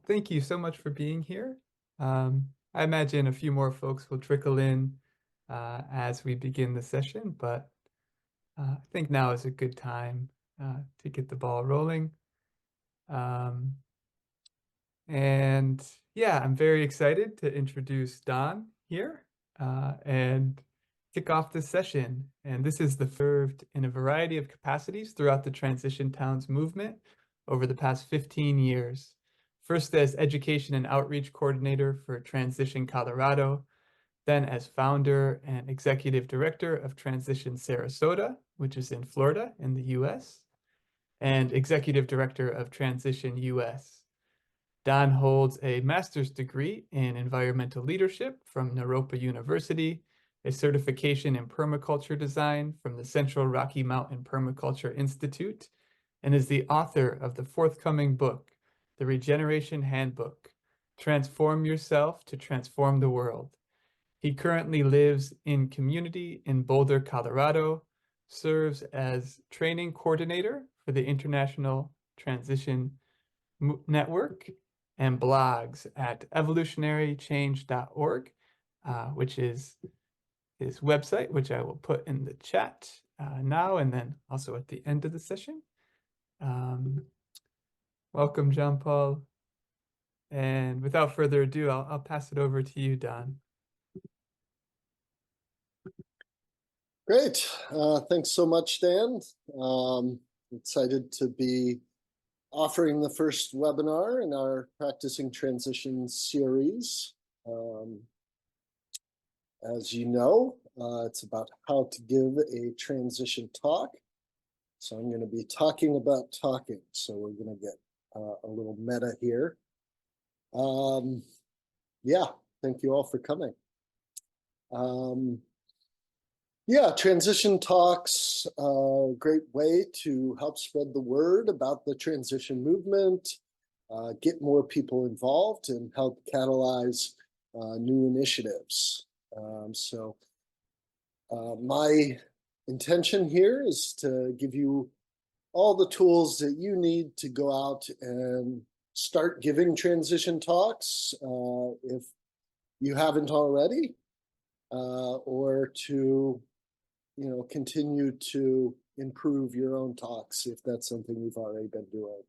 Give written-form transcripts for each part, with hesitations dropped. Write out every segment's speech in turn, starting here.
Thank you so much for being here. I imagine a few more folks will trickle in as we begin the session, but I think now is a good time to get the ball rolling. Um, and yeah, I'm very excited to introduce Don here and kick off this session. And this is the served in a variety of capacities throughout the Transition Towns movement over the past 15 years. First as Education and Outreach Coordinator for Transition Colorado, then as founder and executive director of Transition Sarasota, which is in Florida in the US, and executive director of Transition US. Don holds a master's degree in environmental leadership from Naropa University, a certification in permaculture design from the Central Rocky Mountain Permaculture Institute, and is the author of the forthcoming book, The Regeneration Handbook, Transform Yourself to Transform the World. He currently lives in community in Boulder, Colorado, serves as training coordinator for the International Transition Network, and blogs at evolutionarychange.org, which is his website, which I will put in the chat now and then also at the end of the session. Welcome, John Paul. And without further ado, I'll pass it over to you, Don. Great. Thanks so much, Dan. Excited to be offering the first webinar in our Practicing Transition series. As you know, it's about how to give a transition talk. So I'm going to be talking about talking. So we're going to get a little meta here. Yeah, thank you all for coming. Yeah, transition talks, great way to help spread the word about the transition movement, get more people involved, and help catalyze new initiatives. My intention here is to give you all the tools that you need to go out and start giving transition talks if you haven't already, or to continue to improve your own talks if that's something you've already been doing.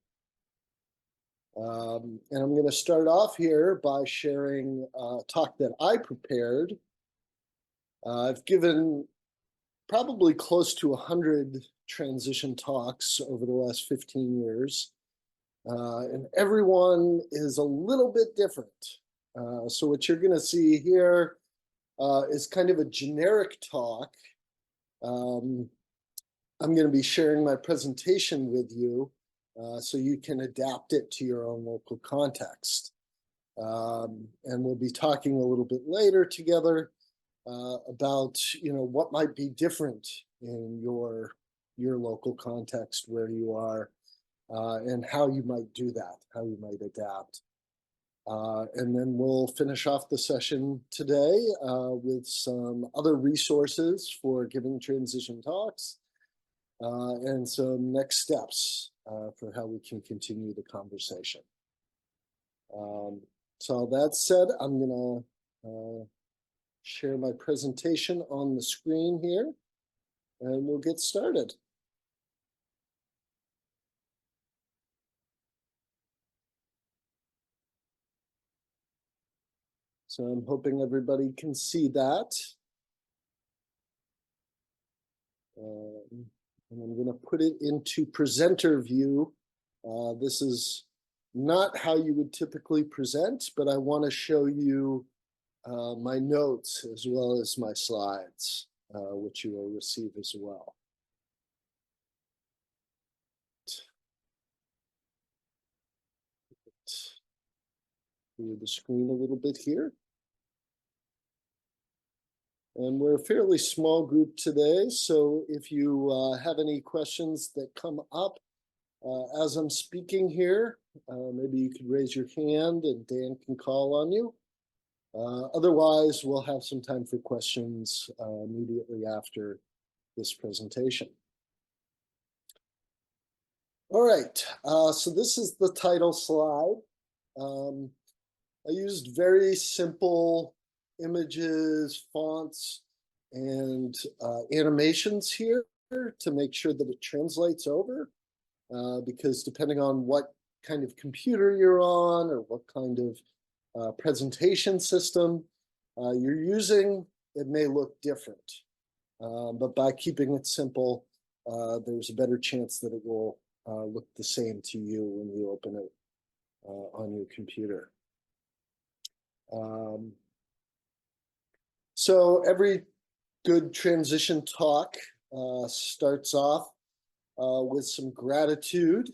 And I'm going to start off here by sharing a talk that I prepared. I've given probably close to 100 transition talks over the last 15 years, and everyone is a little bit different. So what you're going to see here is kind of a generic talk. I'm going to be sharing my presentation with you so you can adapt it to your own local context. And we'll be talking a little bit later together about what might be different in your local context where you are, and how you might do that, how you might adapt. And then we'll finish off the session today with some other resources for giving transition talks and some next steps for how we can continue the conversation. So that said, I'm going to share my presentation on the screen here, and we'll get started. So I'm hoping everybody can see that. And I'm going to put it into presenter view. This is not how you would typically present, but I want to show you my notes as well as my slides, which you will receive as well. Clear the screen a little bit here. And we're a fairly small group today, so if you have any questions that come up as I'm speaking here, maybe you could raise your hand and Dan can call on you. Otherwise, we'll have some time for questions immediately after this presentation. All right, so this is the title slide. I used very simple images, fonts, and animations here to make sure that it translates over, because depending on what kind of computer you're on or what kind of presentation system you're using, it may look different. But by keeping it simple, there's a better chance that it will look the same to you when you open it on your computer. So every good transition talk starts off with some gratitude,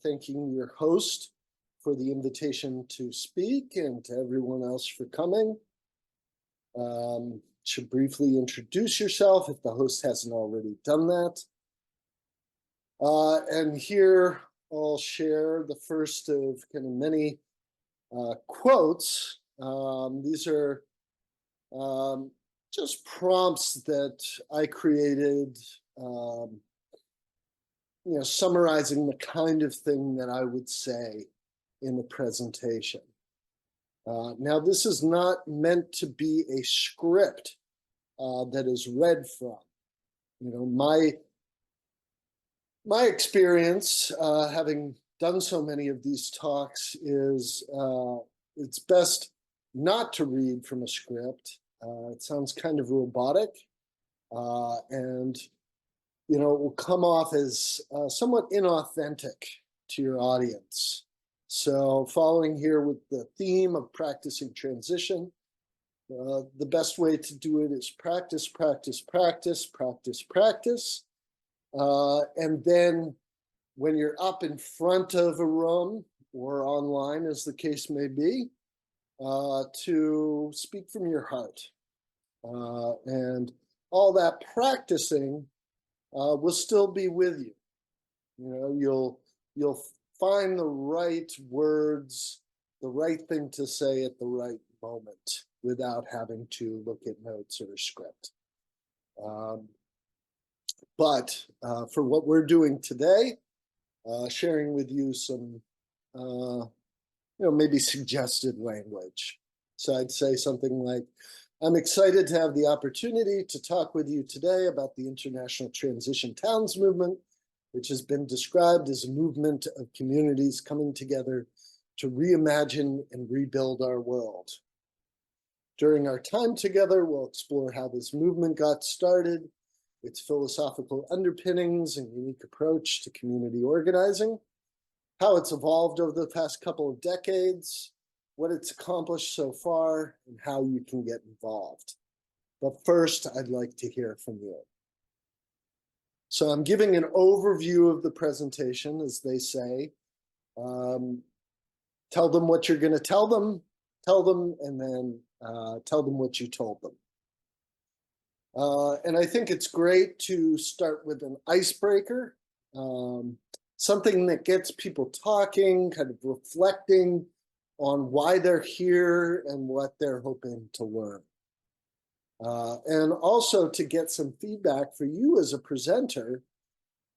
thanking your host for the invitation to speak and to everyone else for coming. Should briefly introduce yourself if the host hasn't already done that. And here I'll share the first of kind of many quotes. These are just prompts that I created, summarizing the kind of thing that I would say in the presentation. Now, this is not meant to be a script that is read from. My experience, having done so many of these talks, is it's best not to read from a script. It sounds kind of robotic, and it will come off as somewhat inauthentic to your audience. So following here with the theme of practicing transition, the best way to do it is practice, practice, practice, practice, practice. And then when you're up in front of a room or online, as the case may be, to speak from your heart. And all that practicing will still be with you. You'll find the right words, the right thing to say at the right moment without having to look at notes or a script. But for what we're doing today, sharing with you some, maybe suggested language. So I'd say something like, I'm excited to have the opportunity to talk with you today about the International Transition Towns movement, which has been described as a movement of communities coming together to reimagine and rebuild our world. During our time together, we'll explore how this movement got started, its philosophical underpinnings and unique approach to community organizing, how it's evolved over the past couple of decades, what it's accomplished so far, and how you can get involved. But first, I'd like to hear from you. So I'm giving an overview of the presentation, as they say. Tell them what you're going to tell them, and then tell them what you told them. And I think it's great to start with an icebreaker, something that gets people talking, kind of reflecting on why they're here and what they're hoping to learn. And also to get some feedback for you as a presenter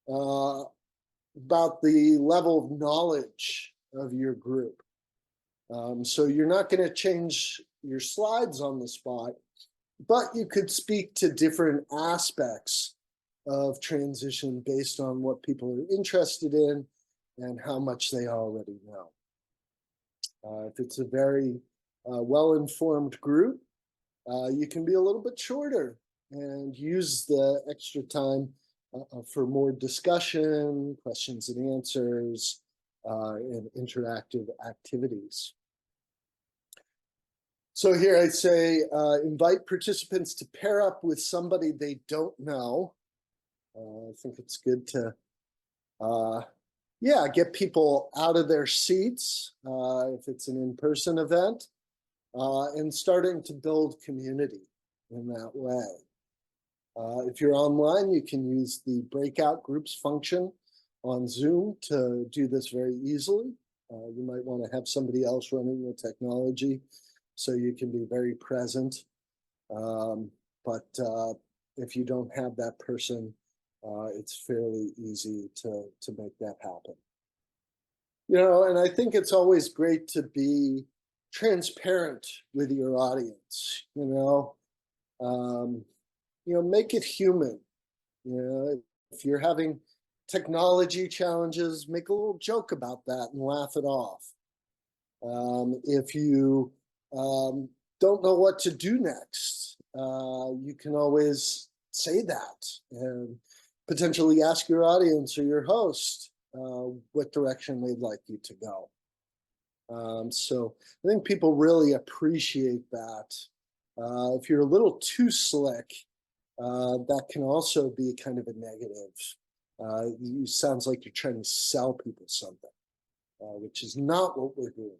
about the level of knowledge of your group. So you're not going to change your slides on the spot, but you could speak to different aspects of transition based on what people are interested in and how much they already know. If it's a very well-informed group, you can be a little bit shorter and use the extra time for more discussion, questions and answers, and interactive activities. So here I say, invite participants to pair up with somebody they don't know. I think it's good to, get people out of their seats if it's an in-person event, and starting to build community in that way. If you're online, you can use the breakout groups function on Zoom to do this very easily. You might want to have somebody else running the technology so you can be very present. But if you don't have that person, it's fairly easy to make that happen. And I think it's always great to be transparent with your audience, make it human. If you're having technology challenges, make a little joke about that and laugh it off. If you don't know what to do next, you can always say that and potentially ask your audience or your host what direction they'd like you to go. So I think people really appreciate that. If you're a little too slick, that can also be kind of a negative. It sounds like you're trying to sell people something, which is not what we're doing.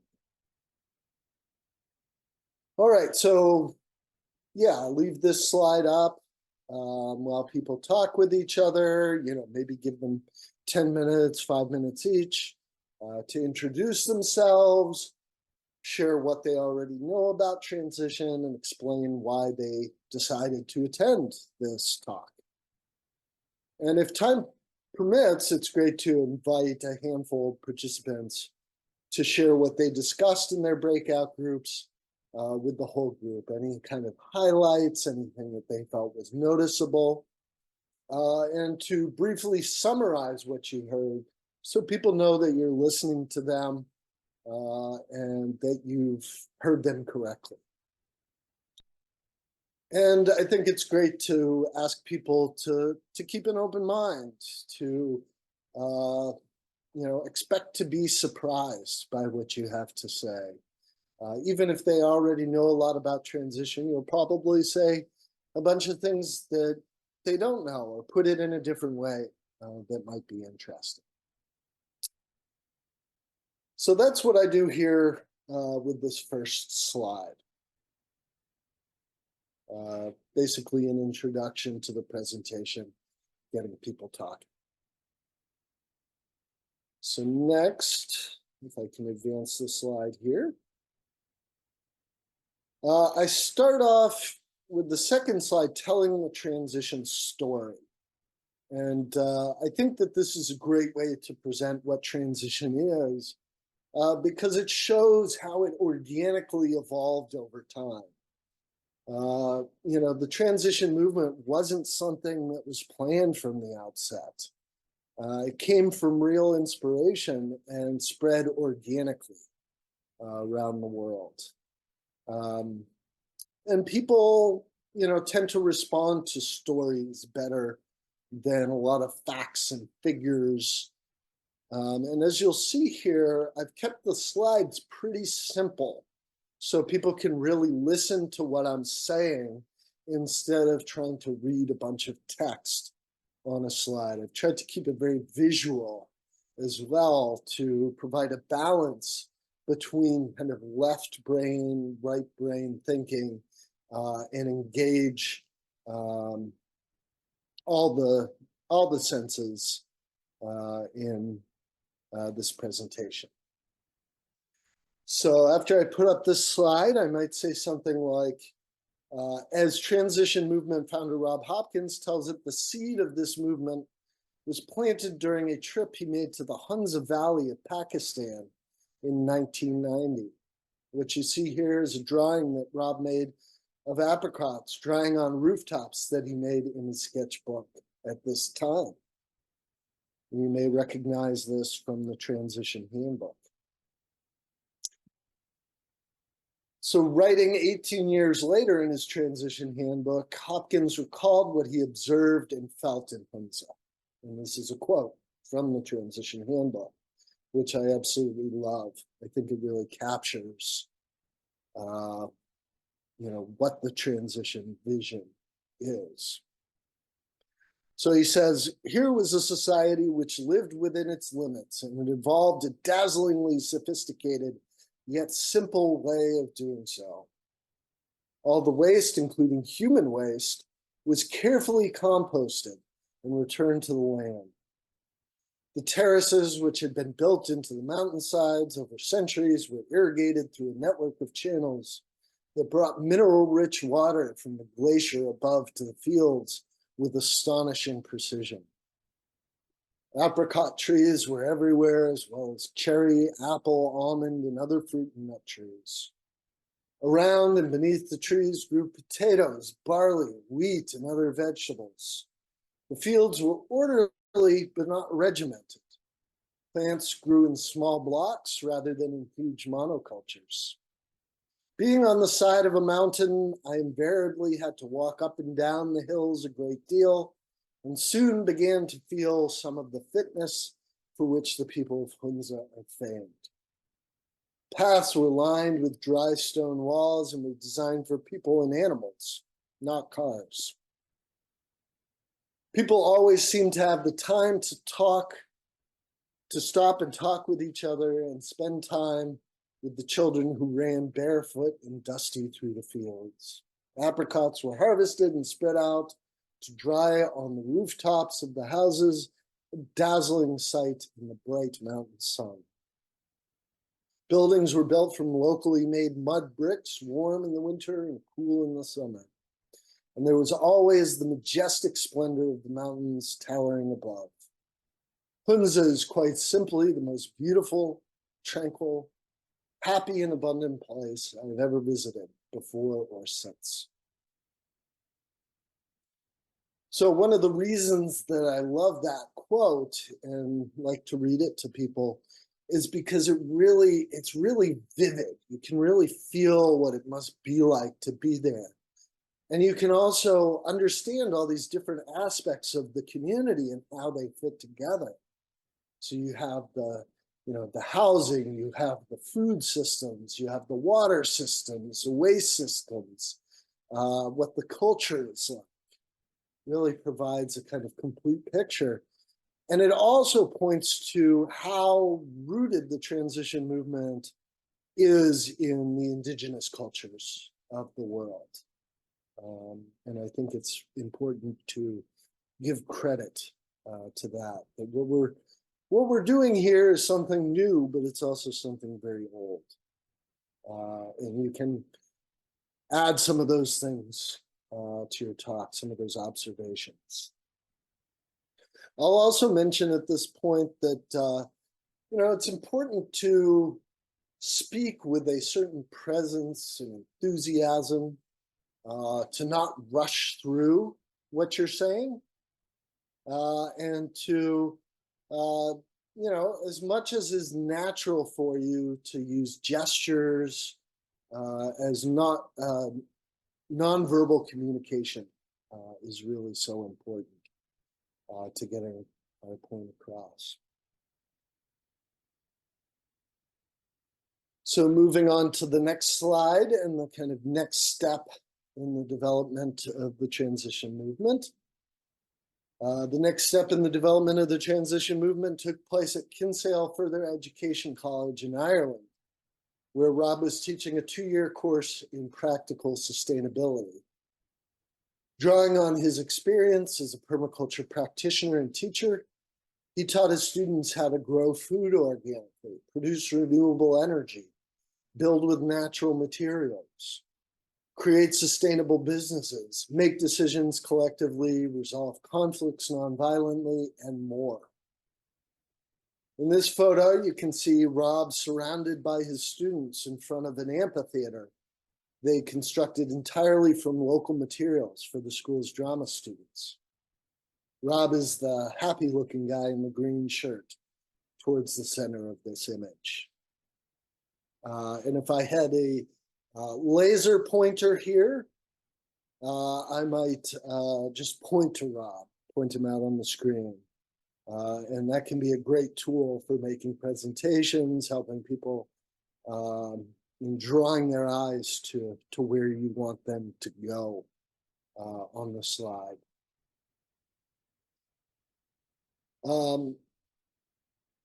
All right, so yeah, leave this slide up while people talk with each other, maybe give them 10 minutes, 5 minutes each to introduce themselves, share what they already know about transition, and explain why they decided to attend this talk. And if time permits, it's great to invite a handful of participants to share what they discussed in their breakout groups with the whole group, any kind of highlights, anything that they felt was noticeable, and to briefly summarize what you heard so people know that you're listening to them and that you've heard them correctly. And I think it's great to ask people to keep an open mind, to expect to be surprised by what you have to say. Even if they already know a lot about transition, you'll probably say a bunch of things that they don't know or put it in a different way that might be interesting. So that's what I do here with this first slide. Basically an introduction to the presentation, getting people talking. So next, if I can advance the slide here. I start off with the second slide telling the transition story. And I think that this is a great way to present what transition is because it shows how it organically evolved over time. The transition movement wasn't something that was planned from the outset. It came from real inspiration and spread organically around the world. And people, tend to respond to stories better than a lot of facts and figures. And as you'll see here, I've kept the slides pretty simple so people can really listen to what I'm saying instead of trying to read a bunch of text on a slide. I've tried to keep it very visual as well to provide a balance between kind of left brain, right brain thinking and engage all the senses in this presentation. So after I put up this slide, I might say something like, as transition movement founder Rob Hopkins tells it, the seed of this movement was planted during a trip he made to the Hunza Valley of Pakistan in 1990. What you see here is a drawing that Rob made of apricots drying on rooftops that he made in his sketchbook at this time. You may recognize this from the Transition Handbook. So writing 18 years later in his Transition Handbook, Hopkins recalled what he observed and felt in Hunza. And this is a quote from the Transition Handbook, which I absolutely love. I think it really captures what the transition vision is. So he says, here was a society which lived within its limits, and it evolved a dazzlingly sophisticated yet simple way of doing so. All the waste, including human waste, was carefully composted and returned to the land. The terraces, which had been built into the mountainsides over centuries, were irrigated through a network of channels that brought mineral-rich water from the glacier above to the fields with astonishing precision. Apricot trees were everywhere, as well as cherry, apple, almond, and other fruit and nut trees. Around and beneath the trees grew potatoes, barley, wheat, and other vegetables. The fields were orderly but not regimented. Plants grew in small blocks rather than in huge monocultures. Being on the side of a mountain, I invariably had to walk up and down the hills a great deal, and soon began to feel some of the fitness for which the people of Hunza are famed. Paths were lined with dry stone walls and were designed for people and animals, not cars. People always seemed to have the time to stop and talk with each other and spend time with the children who ran barefoot and dusty through the fields. Apricots were harvested and spread out to dry on the rooftops of the houses, a dazzling sight in the bright mountain sun. Buildings were built from locally made mud bricks, warm in the winter and cool in the summer. And there was always the majestic splendor of the mountains towering above. Hunza is quite simply the most beautiful, tranquil, happy, and abundant place I've ever visited before or since. So one of the reasons that I love that quote and like to read it to people is because it's really vivid. You can really feel what it must be like to be there. And you can also understand all these different aspects of the community and how they fit together. So you have the housing, you have the food systems, you have the water systems, the waste systems, what the culture is like. Really provides a kind of complete picture. And it also points to how rooted the transition movement is in the indigenous cultures of the world. And I think it's important to give credit to that. That what we're doing here is something new, but it's also something very old. And you can add some of those things to your talk, some of those observations. I'll also mention at this point that it's important to speak with a certain presence and enthusiasm, to not rush through what you're saying, and to, as much as is natural for you to use gestures as not nonverbal communication is really so important to getting our point across. So moving on to the next slide and the kind of next step in the development of the transition movement. The next step in the development of the transition movement took place at Kinsale Further Education College in Ireland, where Rob was teaching a 2-year course in practical sustainability. Drawing on his experience as a permaculture practitioner and teacher, he taught his students how to grow food organically, produce renewable energy, build with natural materials, create sustainable businesses, make decisions collectively, resolve conflicts nonviolently, and more. In this photo, you can see Rob surrounded by his students in front of an amphitheater they constructed entirely from local materials for the school's drama students. Rob is the happy-looking guy in the green shirt towards the center of this image. And if I had a laser pointer here, I might just point to Rob, point him out on the screen. And that can be a great tool for making presentations, helping people in drawing their eyes to where you want them to go on the slide.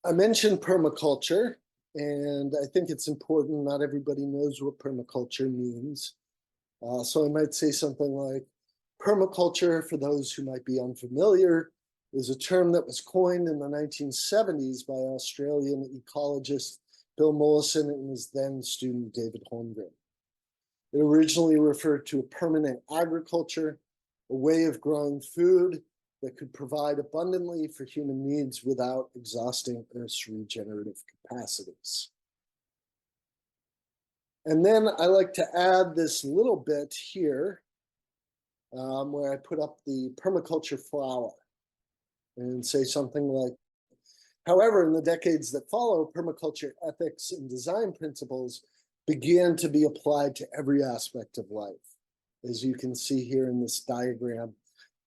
I mentioned permaculture, and I think it's important. Not everybody knows what permaculture means. So I might say something like, permaculture, for those who might be unfamiliar, is a term that was coined in the 1970s by Australian ecologist Bill Mollison and his then student David Holmgren. It originally referred to a permanent agriculture, a way of growing food that could provide abundantly for human needs without exhausting Earth's regenerative capacities. And then I like to add this little bit here where I put up the permaculture flower and say something like, however, in the decades that follow, permaculture ethics and design principles began to be applied to every aspect of life, as you can see here in this diagram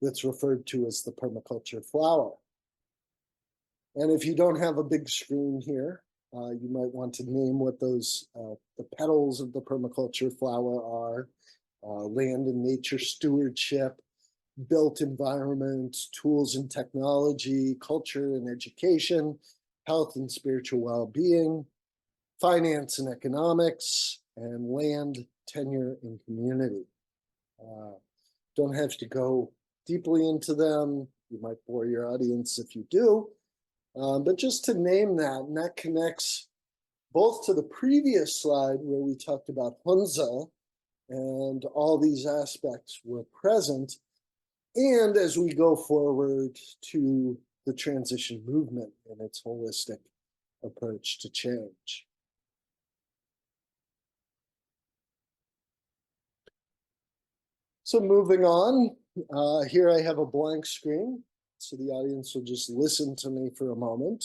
that's referred to as the permaculture flower. And if you don't have a big screen here, you might want to name what those, the petals of the permaculture flower are: land and nature stewardship, built environment, tools and technology, culture and education, health and spiritual well-being, finance and economics, and land, tenure, and community. Don't have to go deeply into them. You might bore your audience if you do. But just to name that, and that connects both to the previous slide where we talked about Hunza and all these aspects were present, and as we go forward to the transition movement and its holistic approach to change. So moving on, here I have a blank screen, so the audience will just listen to me for a moment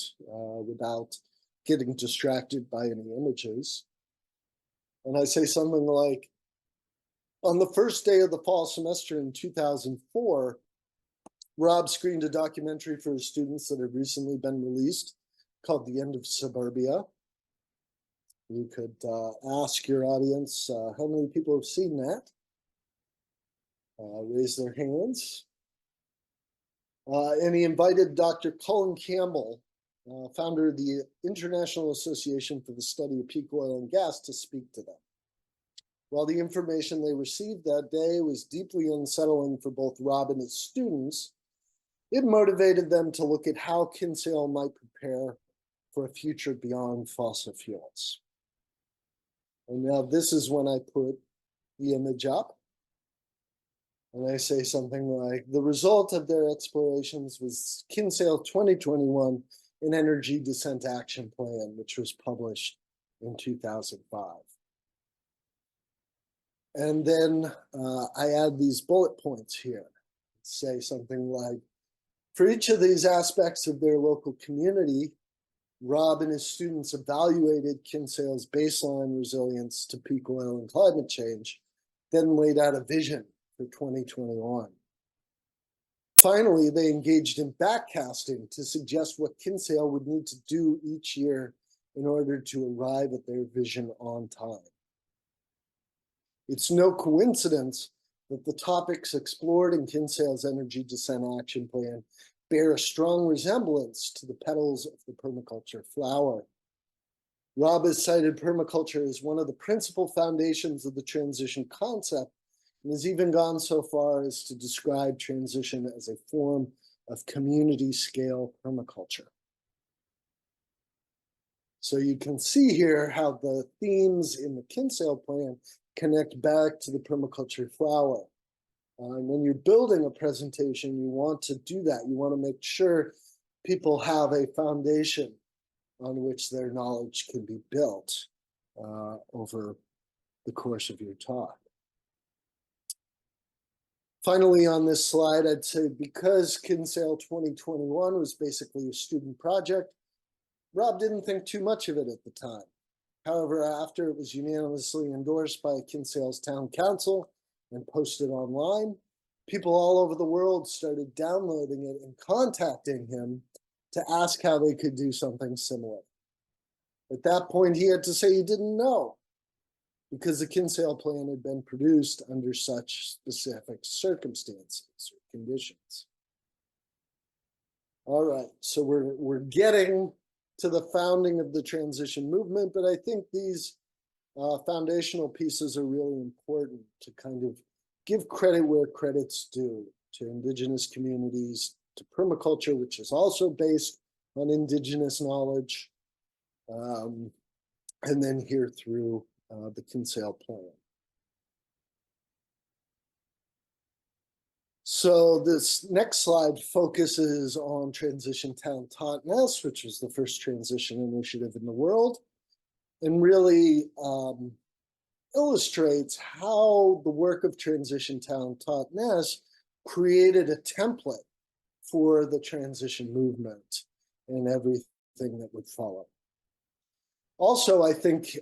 without getting distracted by any images. And I say something like, on the first day of the fall semester in 2004, Rob screened a documentary for his students that had recently been released called The End of Suburbia. You could ask your audience how many people have seen that. Raise their hands. And he invited Dr. Colin Campbell, founder of the International Association for the Study of Peak Oil and Gas, to speak to them. While the information they received that day was deeply unsettling for both Rob and his students, it motivated them to look at how Kinsale might prepare for a future beyond fossil fuels. And now this is when I put the image up. And I say something like, the result of their explorations was Kinsale 2021, an Energy Descent Action Plan, which was published in 2005. And then I add these bullet points here. Say something like, for each of these aspects of their local community, Rob and his students evaluated Kinsale's baseline resilience to peak oil and climate change, then laid out a vision for 2021. Finally, they engaged in backcasting to suggest what Kinsale would need to do each year in order to arrive at their vision on time. It's no coincidence that the topics explored in Kinsale's Energy Descent Action Plan bear a strong resemblance to the petals of the permaculture flower. Rob has cited permaculture as one of the principal foundations of the transition concept, and has even gone so far as to describe transition as a form of community-scale permaculture. So you can see here how the themes in the Kinsale plan connect back to the permaculture flower. And when you're building a presentation, you want to do that. You want to make sure people have a foundation on which their knowledge can be built over the course of your talk. Finally, on this slide, I'd say because Kinsale 2021 was basically a student project, Rob didn't think too much of it at the time. However, after it was unanimously endorsed by Kinsale's town council and posted online, people all over the world started downloading it and contacting him to ask how they could do something similar. At that point, he had to say he didn't know, because the Kinsale plan had been produced under such specific circumstances or conditions. All right, so we're getting to the founding of the transition movement, but I think these foundational pieces are really important to kind of give credit where credit's due, to Indigenous communities, to permaculture, which is also based on Indigenous knowledge, and then here through the Kinsale plan. So this next slide focuses on Transition Town Totnes, which was the first transition initiative in the world, and really illustrates how the work of Transition Town Totnes created a template for the transition movement and everything that would follow. Also, I think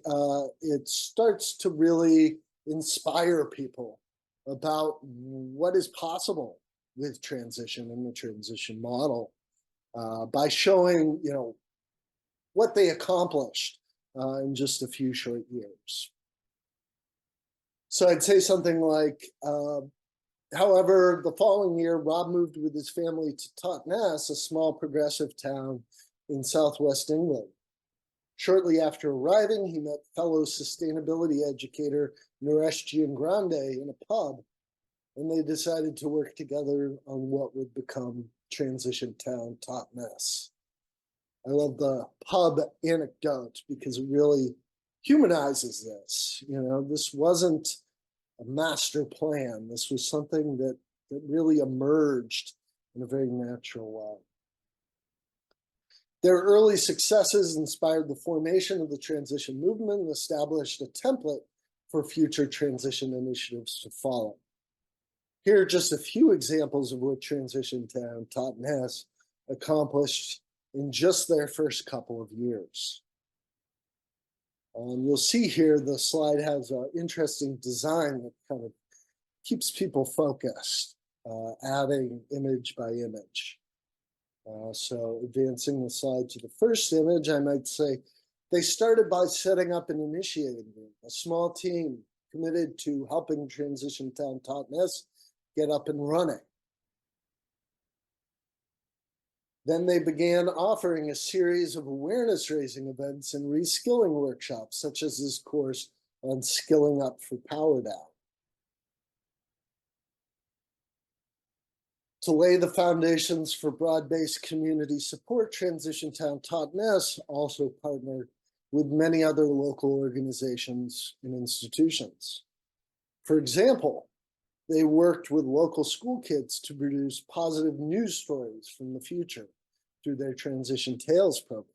it starts to really inspire people about what is possible with transition and the transition model by showing, what they accomplished in just a few short years. So I'd say something like, however, the following year, Rob moved with his family to Totnes, a small progressive town in southwest England. Shortly after arriving, he met fellow sustainability educator Naresh Giangrande in a pub, and they decided to work together on what would become Transition Town Totnes. I love the pub anecdote because it really humanizes this. This wasn't a master plan. This was something that really emerged in a very natural way. Their early successes inspired the formation of the transition movement and established a template for future transition initiatives to follow. Here are just a few examples of what Transition Town Totnes accomplished in just their first couple of years. You'll see here the slide has an interesting design that kind of keeps people focused, adding image by image. So advancing the slide to the first image, I might say they started by setting up an initiating group, a small team committed to helping Transition Town Totnes get up and running. Then they began offering a series of awareness-raising events and reskilling workshops, such as this course on skilling up for Power Down. To lay the foundations for broad-based community support, Transition Town Totnes also partnered with many other local organizations and institutions. For example, they worked with local school kids to produce positive news stories from the future through their Transition Tales program.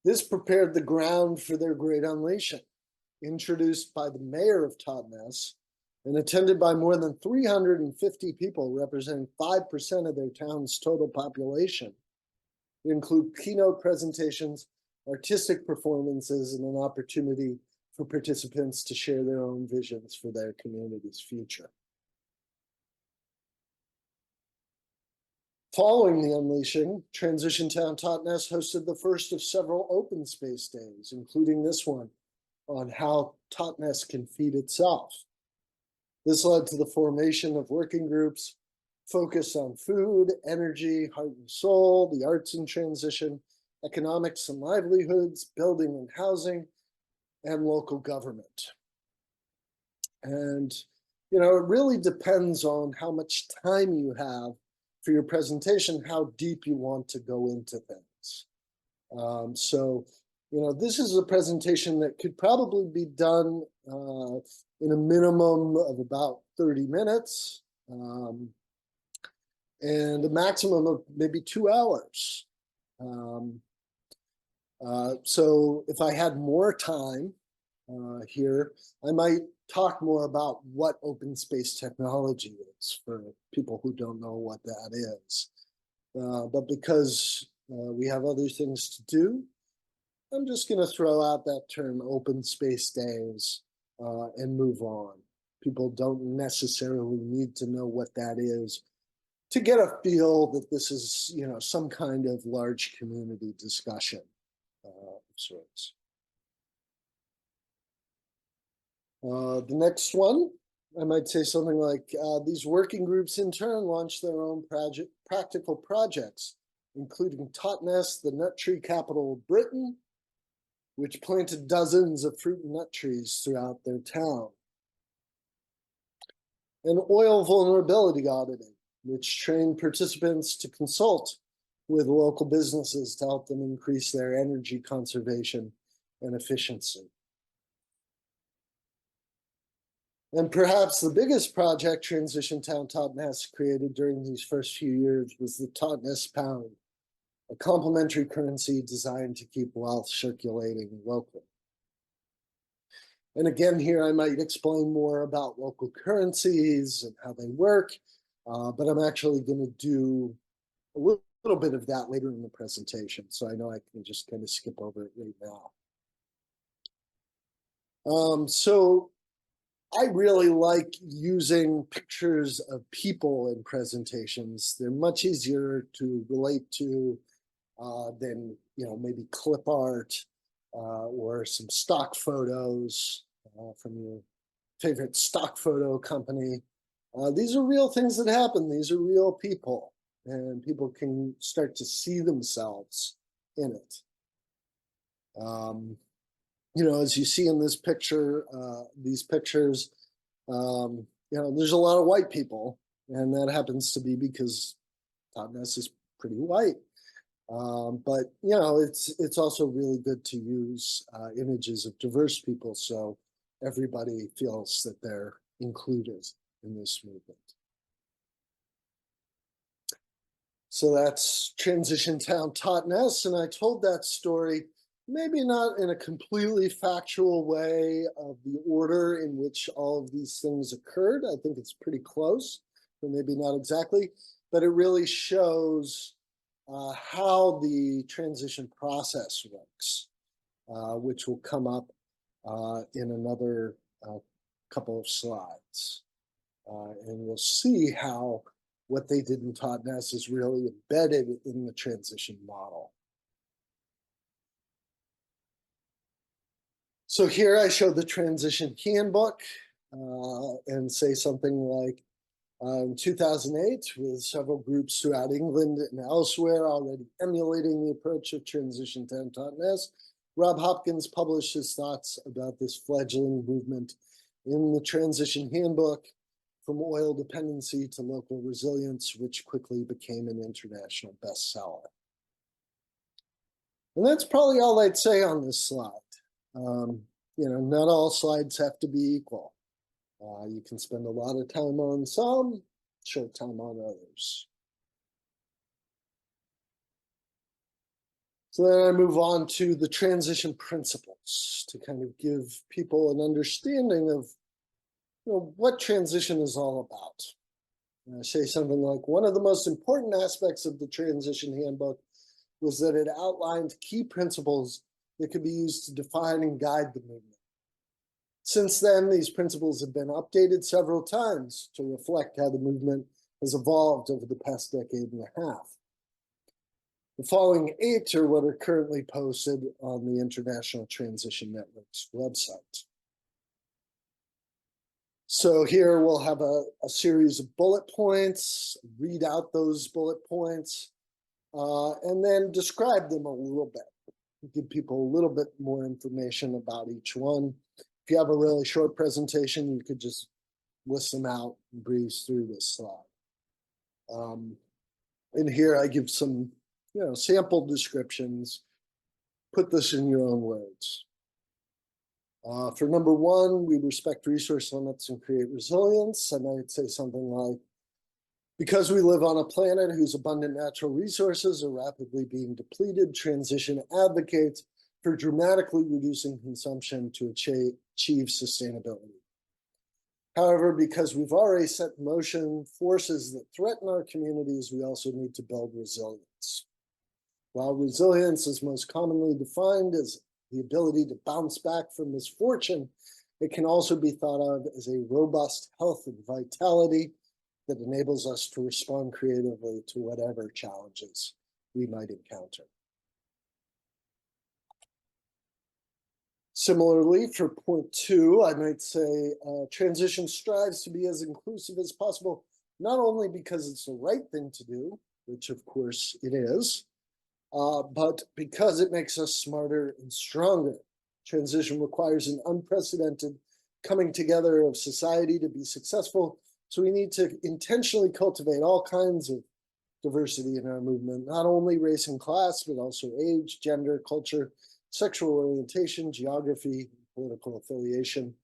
This prepared the ground for their Great Unleashing, introduced by the mayor of Totnes and attended by more than 350 people representing 5% of their town's total population. They include keynote presentations, artistic performances, and an opportunity for participants to share their own visions for their community's future. Following the unleashing, Transition Town Totnes hosted the first of several open space days, including this one on how Totnes can feed itself. This led to the formation of working groups focused on food, energy, heart and soul, the arts and transition, economics and livelihoods, building and housing, and local government. And, it really depends on how much time you have for your presentation, how deep you want to go into things. This is a presentation that could probably be done in a minimum of about 30 minutes and a maximum of maybe 2 hours. So if I had more time here, I might talk more about what open space technology is for people who don't know what that is. But because we have other things to do, I'm just going to throw out that term open space days and move on. People don't necessarily need to know what that is to get a feel that this is, some kind of large community discussion of sorts. The next one, I might say something like, these working groups in turn launched their own practical projects, including Totnes, the nut tree capital of Britain, which planted dozens of fruit and nut trees throughout their town. And oil vulnerability auditing, which trained participants to consult with local businesses to help them increase their energy conservation and efficiency. And perhaps the biggest project Transition Town Totnes created during these first few years was the Totnes Pound, a complementary currency designed to keep wealth circulating locally. And again, here I might explain more about local currencies and how they work, but I'm actually going to do a little bit of that later in the presentation. So I know I can just kind of skip over it right now. So I really like using pictures of people in presentations. They're much easier to relate to than maybe clip art or some stock photos from your favorite stock photo company. These are real things that happen. These are real people, and people can start to see themselves in it. As you see in this picture, these pictures, there's a lot of white people, and that happens to be because Totnes is pretty white. But it's also really good to use images of diverse people, so everybody feels that they're included in this movement. So that's Transition Town Totnes, and I told that story maybe not in a completely factual way of the order in which all of these things occurred. I think it's pretty close, but maybe not exactly, but it really shows how the transition process works, which will come up in another couple of slides. And we'll see how what they did in Totnes is really embedded in the transition model. So here I show the transition handbook and say something like, in 2008, with several groups throughout England and elsewhere already emulating the approach of Transition Town Totnes, Rob Hopkins published his thoughts about this fledgling movement in the Transition Handbook, From Oil Dependency to Local Resilience, which quickly became an international bestseller. And that's probably all I'd say on this slide. Not all slides have to be equal. You can spend a lot of time on some, short time on others. So then I move on to the transition principles to kind of give people an understanding of what transition is all about. And I say something like, one of the most important aspects of the transition handbook was that it outlined key principles that could be used to define and guide the movement. Since then, these principles have been updated several times to reflect how the movement has evolved over the past decade and a half. The following 8 are what are currently posted on the International Transition Network's website. So here we'll have a series of bullet points, read out those bullet points, and then describe them a little bit, give people a little bit more information about each one. If you have a really short presentation, you could just list them out and breeze through this slide. And here I give some, sample descriptions. Put this in your own words. For number 1, we respect resource limits and create resilience. And I'd say something like, because we live on a planet whose abundant natural resources are rapidly being depleted, transition advocates for dramatically reducing consumption to achieve sustainability. However, because we've already set in motion forces that threaten our communities, we also need to build resilience. While resilience is most commonly defined as the ability to bounce back from misfortune, it can also be thought of as a robust health and vitality that enables us to respond creatively to whatever challenges we might encounter. Similarly, for point 2, I might say transition strives to be as inclusive as possible, not only because it's the right thing to do, which of course it is, but because it makes us smarter and stronger. Transition requires an unprecedented coming together of society to be successful, so we need to intentionally cultivate all kinds of diversity in our movement, not only race and class, but also age, gender, culture, sexual orientation, geography, political affiliation.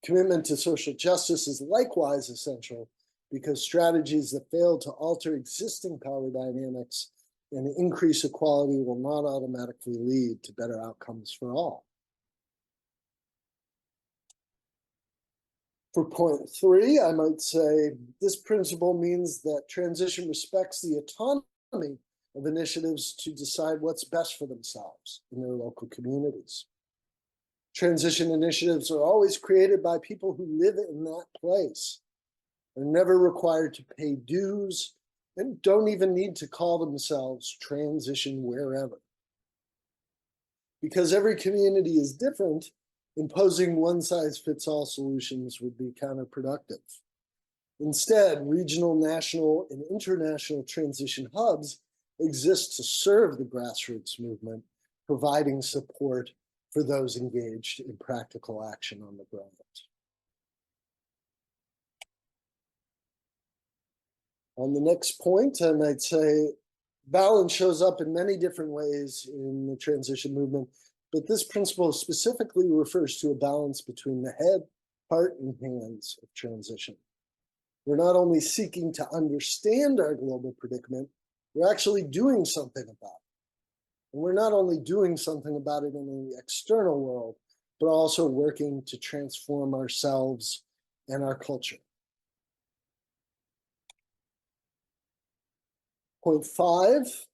Commitment to social justice is likewise essential because strategies that fail to alter existing power dynamics and increase equality will not automatically lead to better outcomes for all. For point 3, I might say this principle means that transition respects the autonomy of initiatives to decide what's best for themselves in their local communities. Transition initiatives are always created by people who live in that place. They're never required to pay dues and don't even need to call themselves transition wherever. Because every community is different, imposing one-size-fits-all solutions would be counterproductive. Instead, regional, national, and international transition hubs exist to serve the grassroots movement, providing support for those engaged in practical action on the ground. On the next point, I might say balance shows up in many different ways in the transition movement, but this principle specifically refers to a balance between the head, heart, and hands of transition. We're not only seeking to understand our global predicament, we're actually doing something about it. And we're not only doing something about it in the external world, but also working to transform ourselves and our culture. Point 5,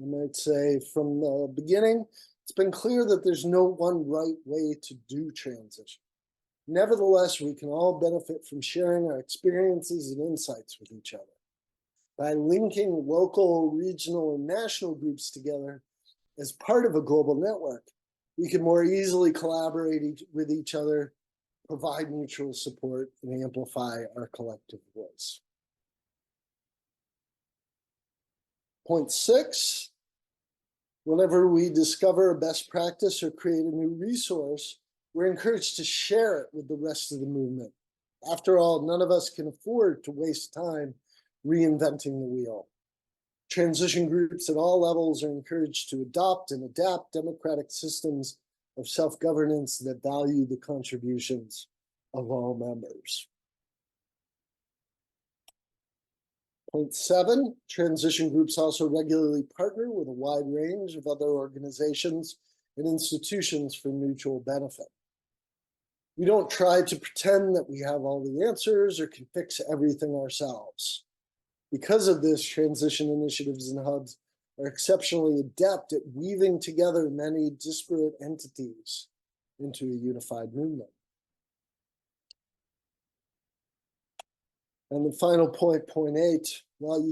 I might say from the beginning, it's been clear that there's no one right way to do transition. Nevertheless, we can all benefit from sharing our experiences and insights with each other. By linking local, regional, and national groups together as part of a global network, we can more easily collaborate with each other, provide mutual support, and amplify our collective voice. Point 6, whenever we discover a best practice or create a new resource, we're encouraged to share it with the rest of the movement. After all, none of us can afford to waste time reinventing the wheel. Transition groups at all levels are encouraged to adopt and adapt democratic systems of self-governance that value the contributions of all members. Point 7, transition groups also regularly partner with a wide range of other organizations and institutions for mutual benefit. We don't try to pretend that we have all the answers or can fix everything ourselves. Because of this, transition initiatives and hubs are exceptionally adept at weaving together many disparate entities into a unified movement. And the final point, point 8, while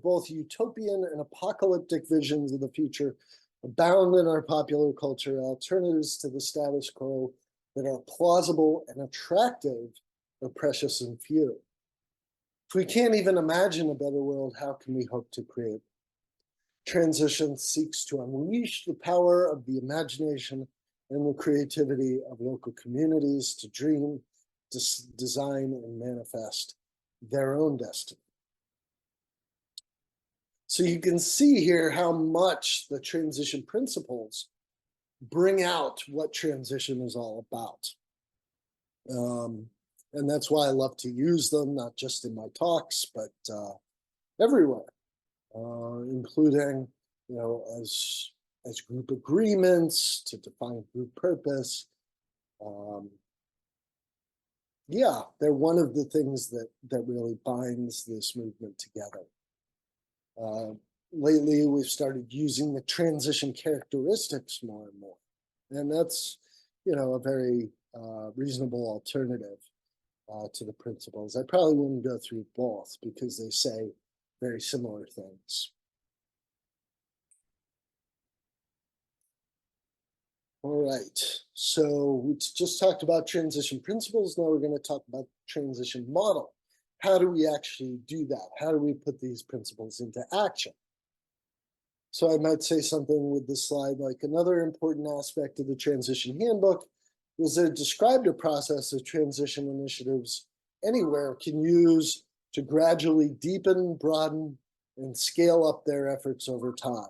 both utopian and apocalyptic visions of the future abound in our popular culture, alternatives to the status quo that are plausible and attractive are precious and few. If we can't even imagine a better world, how can we hope to create? Transition seeks to unleash the power of the imagination and the creativity of local communities to dream, design, and manifest their own destiny. So you can see here how much the transition principles bring out what transition is all about. And that's why I love to use them, not just in my talks, but everywhere, including, as group agreements to define group purpose. Yeah, they're one of the things that really binds this movement together. Lately, we've started using the transition characteristics more and more. And that's, a very reasonable alternative to the principles. I probably wouldn't go through both because they say very similar things. All right, so we just talked about transition principles. Now we're going to talk about transition model. How do we actually do that? How do we put these principles into action? So I might say something with this slide, like another important aspect of the transition handbook was that it described a process of transition initiatives anywhere can use to gradually deepen, broaden, and scale up their efforts over time.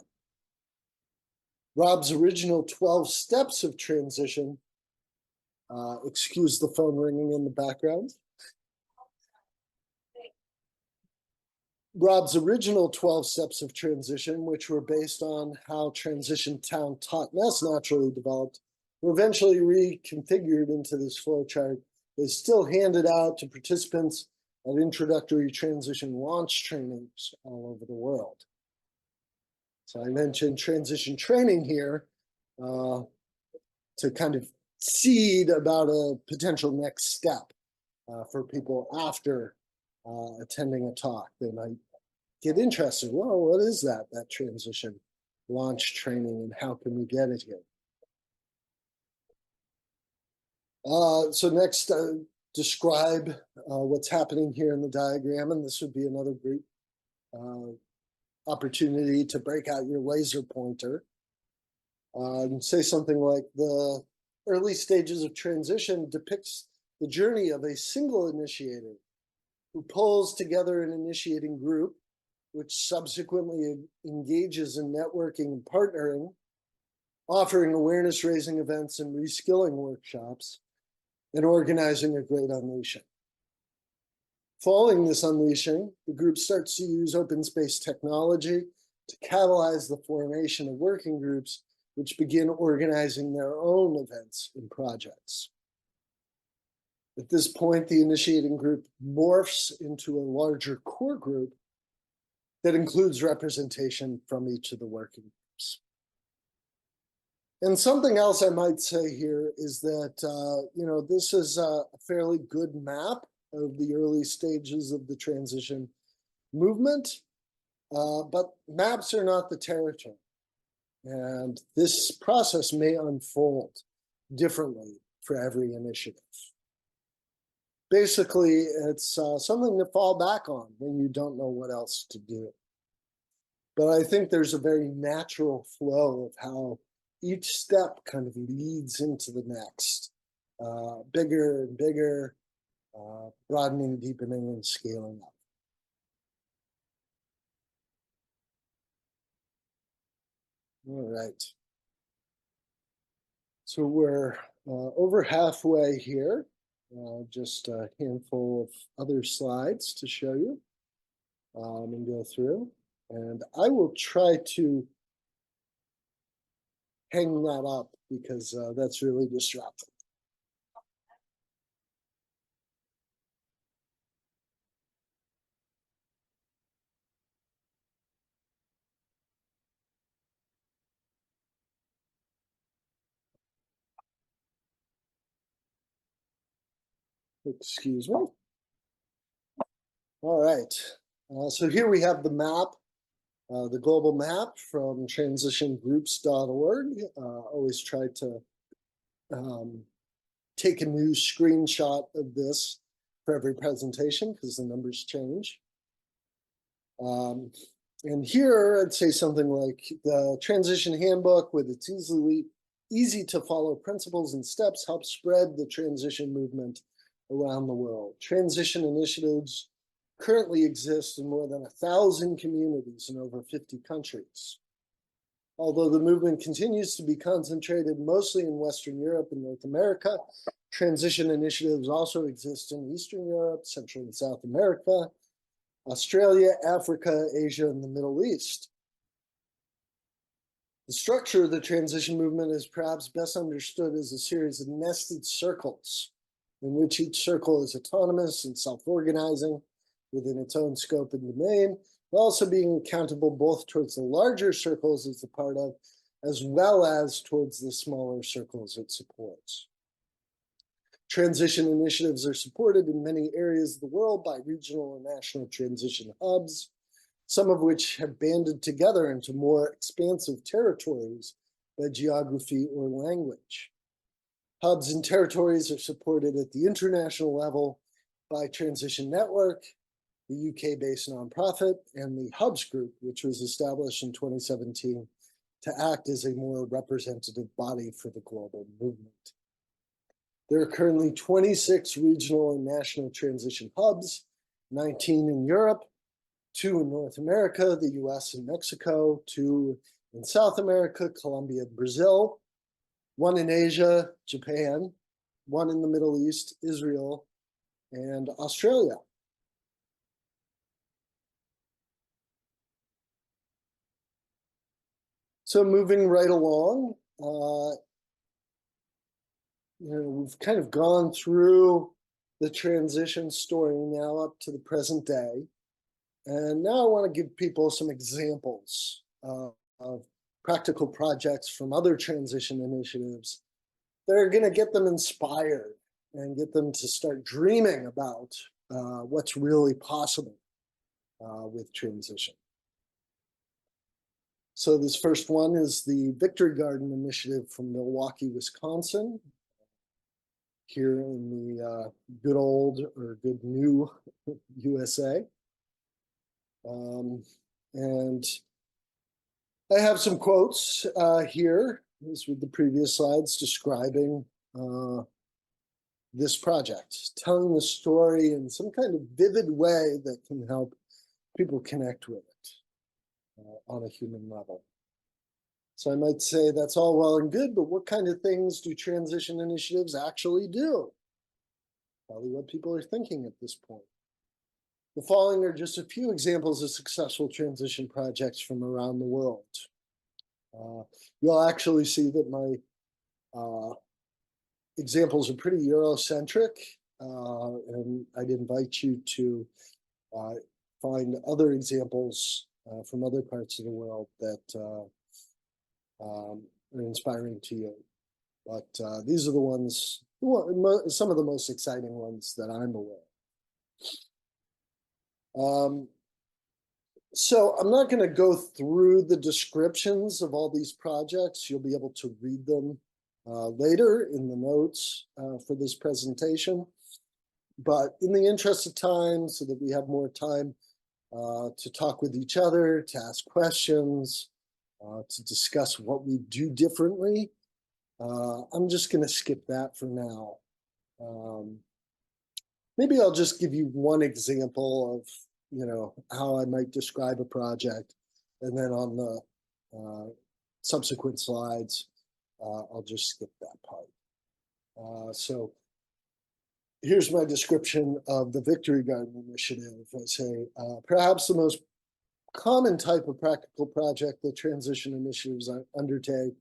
Rob's original 12 steps of transition Excuse the phone ringing in the background. Rob's original 12 steps of transition, which were based on how Transition Town .NET naturally developed, were eventually reconfigured into this flowchart. They still handed out to participants at introductory transition launch trainings all over the world. So I mentioned transition training here to kind of seed about a potential next step for people after attending a talk. They might get interested. Well, what is that transition launch training, and how can we get it here? So next, describe what's happening here in the diagram, and this would be another great opportunity to break out your laser pointer and say something like, the early stages of transition depicts the journey of a single initiator who pulls together an initiating group, which subsequently engages in networking and partnering, offering awareness-raising events and reskilling workshops, and organizing a great unleashing. Following this unleashing, the group starts to use open space technology to catalyze the formation of working groups, which begin organizing their own events and projects. At this point, the initiating group morphs into a larger core group that includes representation from each of the working groups. And something else I might say here is that, this is a fairly good map of the early stages of the transition movement, but maps are not the territory. And this process may unfold differently for every initiative. Basically, it's something to fall back on when you don't know what else to do. But I think there's a very natural flow of how each step kind of leads into the next, bigger and bigger, broadening, deepening, and scaling up. All right. So we're over halfway here. Just a handful of other slides to show you and go through. And I will try to hang that up because that's really disruptive. Excuse me. All right. So here we have the map, the global map from transitiongroups.org. Always try to take a new screenshot of this for every presentation because the numbers change. And here I'd say something like the transition handbook with its easy to follow principles and steps help spread the transition movement around the world. Transition initiatives currently exist in more than 1,000 communities in over 50 countries. Although the movement continues to be concentrated mostly in Western Europe and North America, transition initiatives also exist in Eastern Europe, Central and South America, Australia, Africa, Asia, and the Middle East. The structure of the transition movement is perhaps best understood as a series of nested circles, in which each circle is autonomous and self-organizing within its own scope and domain, but also being accountable both towards the larger circles it's a part of, as well as towards the smaller circles it supports. Transition initiatives are supported in many areas of the world by regional and national transition hubs, some of which have banded together into more expansive territories by geography or language. Hubs and territories are supported at the international level by Transition Network, the UK-based nonprofit, and the Hubs Group, which was established in 2017 to act as a more representative body for the global movement. There are currently 26 regional and national transition hubs, 19 in Europe, 2 in North America, the US and Mexico, 2 in South America, Colombia, Brazil, 1 in Asia, Japan, one in the Middle East, Israel, and Australia. So moving right along, we've kind of gone through the transition story now up to the present day. And now I want to give people some examples of practical projects from other transition initiatives that are going to get them inspired and get them to start dreaming about what's really possible with transition. So this first one is the Victory Garden Initiative from Milwaukee, Wisconsin, here in the good old or good new USA. And I have some quotes here, as with the previous slides, describing this project, telling the story in some kind of vivid way that can help people connect with it on a human level. So I might say that's all well and good, but what kind of things do transition initiatives actually do? Probably what people are thinking at this point. The following are just a few examples of successful transition projects from around the world. You'll actually see that my examples are pretty Eurocentric, and I'd invite you to find other examples from other parts of the world that are inspiring to you. But these are the ones, some of the most exciting ones that I'm aware of. So I'm not going to go through the descriptions of all these projects. You'll be able to read them later in the notes for this presentation. But in the interest of time, so that we have more time to talk with each other, to ask questions, to discuss what we do differently, I'm just going to skip that for now. Maybe I'll just give you one example of how I might describe a project, and then on the subsequent slides, I'll just skip that part. So here's my description of the Victory Garden Initiative. I say, perhaps the most common type of practical project that transition initiatives undertake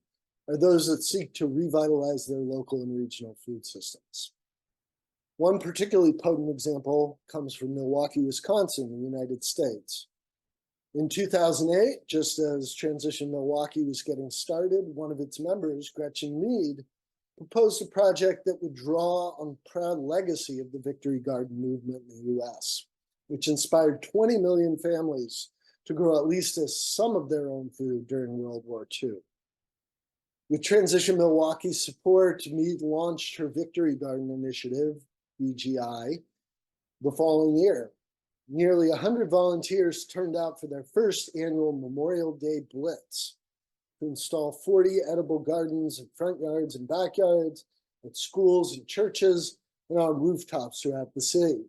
are those that seek to revitalize their local and regional food systems. One particularly potent example comes from Milwaukee, Wisconsin, in the United States. In 2008, just as Transition Milwaukee was getting started, one of its members, Gretchen Mead, proposed a project that would draw on the proud legacy of the Victory Garden movement in the US, which inspired 20 million families to grow at least some of their own food during World War II. With Transition Milwaukee's support, Mead launched her Victory Garden Initiative, VGI, the following year. Nearly 100 volunteers turned out for their first annual Memorial Day Blitz to install 40 edible gardens in front yards and backyards, at schools and churches, and on rooftops throughout the city.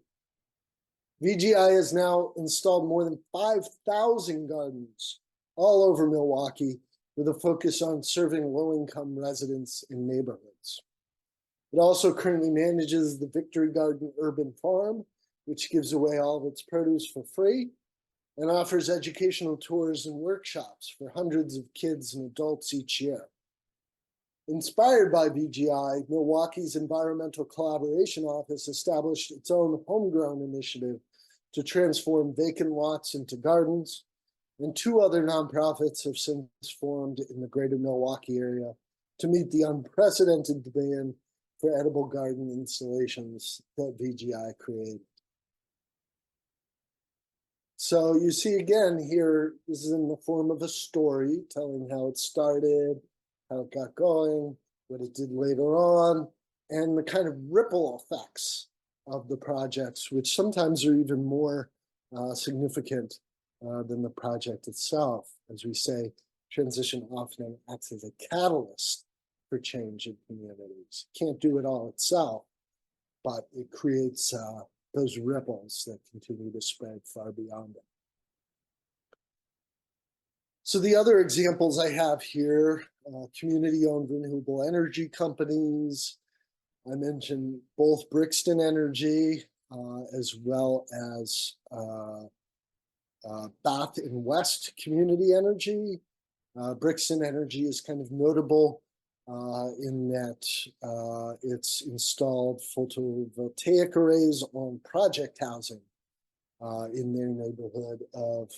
VGI has now installed more than 5,000 gardens all over Milwaukee, with a focus on serving low-income residents in neighborhoods. It also currently manages the Victory Garden Urban Farm, which gives away all of its produce for free, and offers educational tours and workshops for hundreds of kids and adults each year. Inspired by VGI, Milwaukee's Environmental Collaboration Office established its own homegrown initiative to transform vacant lots into gardens, and 2 other nonprofits have since formed in the greater Milwaukee area to meet the unprecedented demand for edible garden installations that VGI created. So you see again here, this is in the form of a story telling how it started, how it got going, what it did later on, and the kind of ripple effects of the projects, which sometimes are even more significant than the project itself. As we say, transition often acts as a catalyst for change in communities. Can't do it all itself, but it creates those ripples that continue to spread far beyond it. So the other examples I have here, community-owned renewable energy companies, I mentioned both Brixton Energy as well as Bath and West Community Energy. Brixton Energy is kind of notable in that it's installed photovoltaic arrays on project housing in their neighborhood of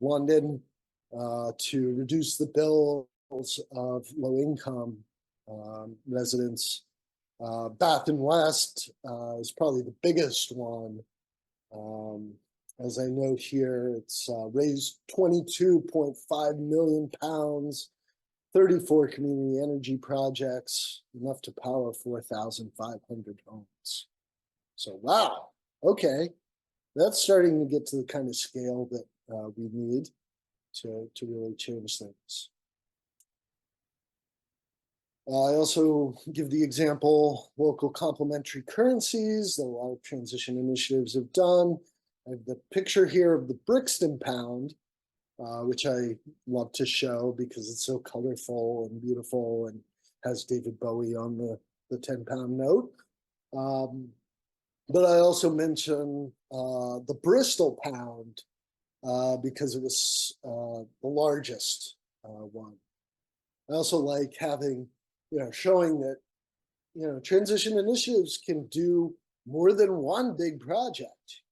London to reduce the bills of low-income residents. Bath and West is probably the biggest one. As I note here, it's raised 22.5 million pounds, 34 community energy projects, enough to power 4,500 homes. So, wow, okay. That's starting to get to the kind of scale that we need to really change things. I also give the example local complementary currencies that a lot of transition initiatives have done. I have the picture here of the Brixton pound, which I love to show because it's so colorful and beautiful and has David Bowie on the 10-pound note. But I also mention the Bristol pound because it was the largest one. I also like having, showing that, transition initiatives can do more than one big project.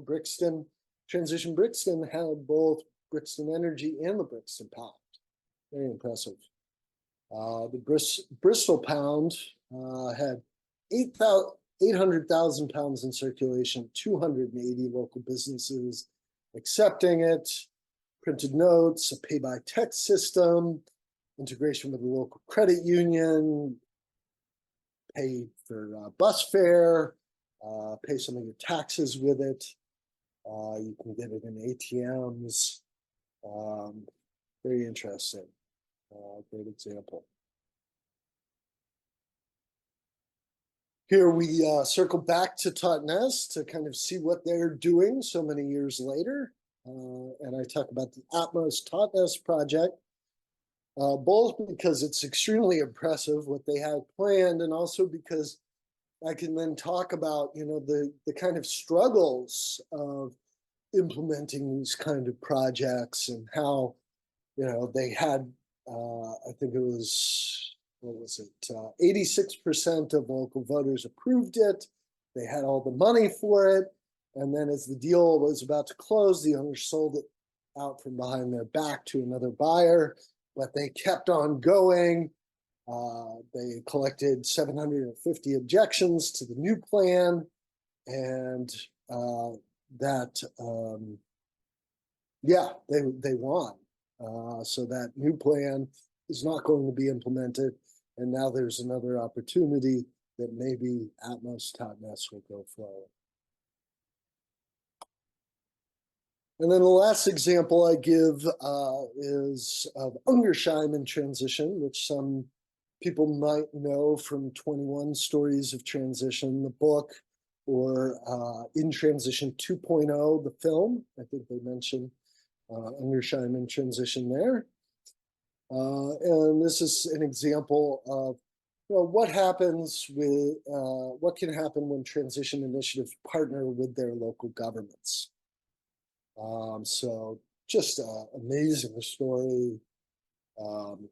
Brixton, Transition Brixton had both Brixton Energy and the Brixton Pound. Very impressive. The Bristol Pound had 800,000 pounds in circulation, 280 local businesses accepting it, printed notes, a pay-by-text system, integration with the local credit union, pay for bus fare, pay some of your taxes with it. You can get it in ATMs. Very interesting. Great example. Here we circle back to Totnes to kind of see what they're doing so many years later. And I talk about the Atmos Totnes project, both because it's extremely impressive what they had planned, and also because I can then talk about, the kind of struggles of implementing these kind of projects and how, they had, I think it was, 86% of local voters approved it. They had all the money for it. And then as the deal was about to close, the owner sold it out from behind their back to another buyer, but they kept on going. They collected 750 objections to the new plan, and they won. So that new plan is not going to be implemented, and now there's another opportunity that maybe Atmos Totnes will go forward. And then the last example I give is of Ungersheim in transition, which some people might know from 21 Stories of Transition, the book, or In Transition 2.0, the film. I think they mentioned Ungersheim in transition there. And this is an example of what happens with what can happen when transition initiatives partner with their local governments. So just an amazing story.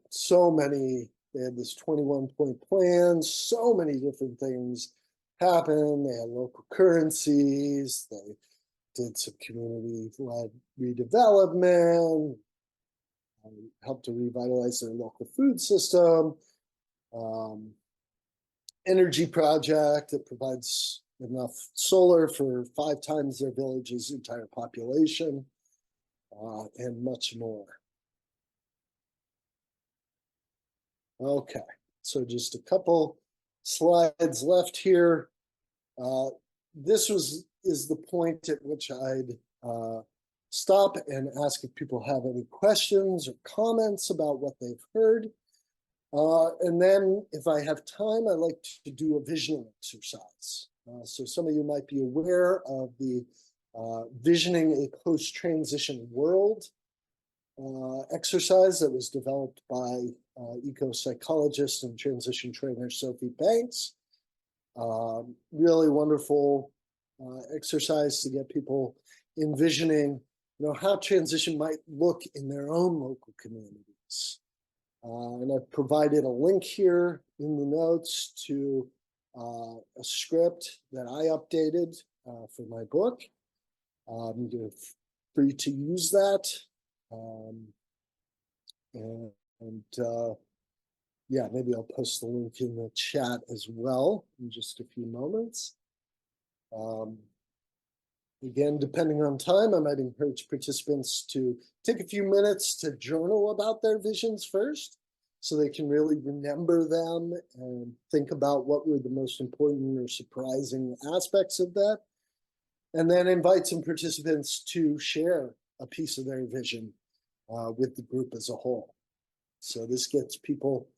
So many, they had this 21-point plan, so many different things happen. They had local currencies, they did some community-led redevelopment, helped to revitalize their local food system, energy project that provides enough solar for 5 times their village's entire population, and much more. Okay, so just a couple slides left here. This is the point at which I'd stop and ask if people have any questions or comments about what they've heard. And then if I have time, I like to do a visioning exercise. So some of you might be aware of the Visioning a Post-Transition World exercise that was developed by eco-psychologist and transition trainer Sophie Banks. Really wonderful exercise to get people envisioning, how transition might look in their own local communities. And I've provided a link here in the notes to a script that I updated for my book. You're free to use that. Yeah, maybe I'll post the link in the chat as well in just a few moments. Again, depending on time, I might encourage participants to take a few minutes to journal about their visions first, so they can really remember them and think about what were the most important or surprising aspects of that. And then invite some participants to share a piece of their vision with the group as a whole. So this gets people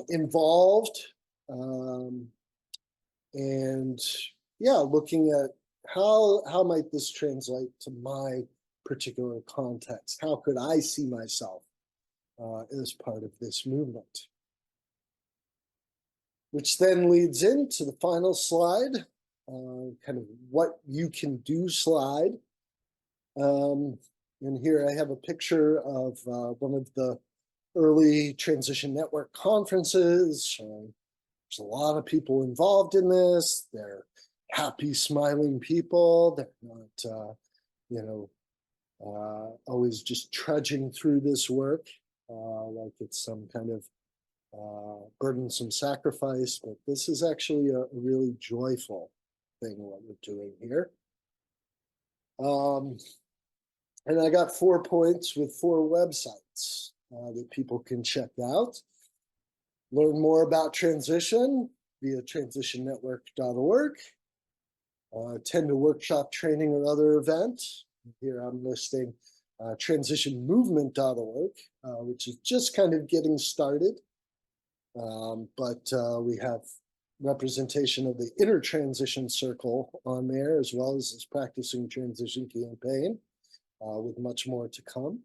involved, and yeah, looking at how might this translate to my particular context? How could I see myself as part of this movement? Which then leads into the final slide, kind of what you can do slide. And here I have a picture of one of the early Transition Network conferences. There's a lot of people involved in this. They're happy, smiling people. They're not, always just trudging through this work like it's some kind of burdensome sacrifice. But this is actually a really joyful thing, what we're doing here. And I got 4 points with 4 websites that people can check out. Learn more about transition via transitionnetwork.org. Attend a workshop, training, or other event. Here I'm listing transitionmovement.org, which is just kind of getting started. But we have representation of the Inner Transition Circle on there, as well as this Practising Transition Campaign, with much more to come.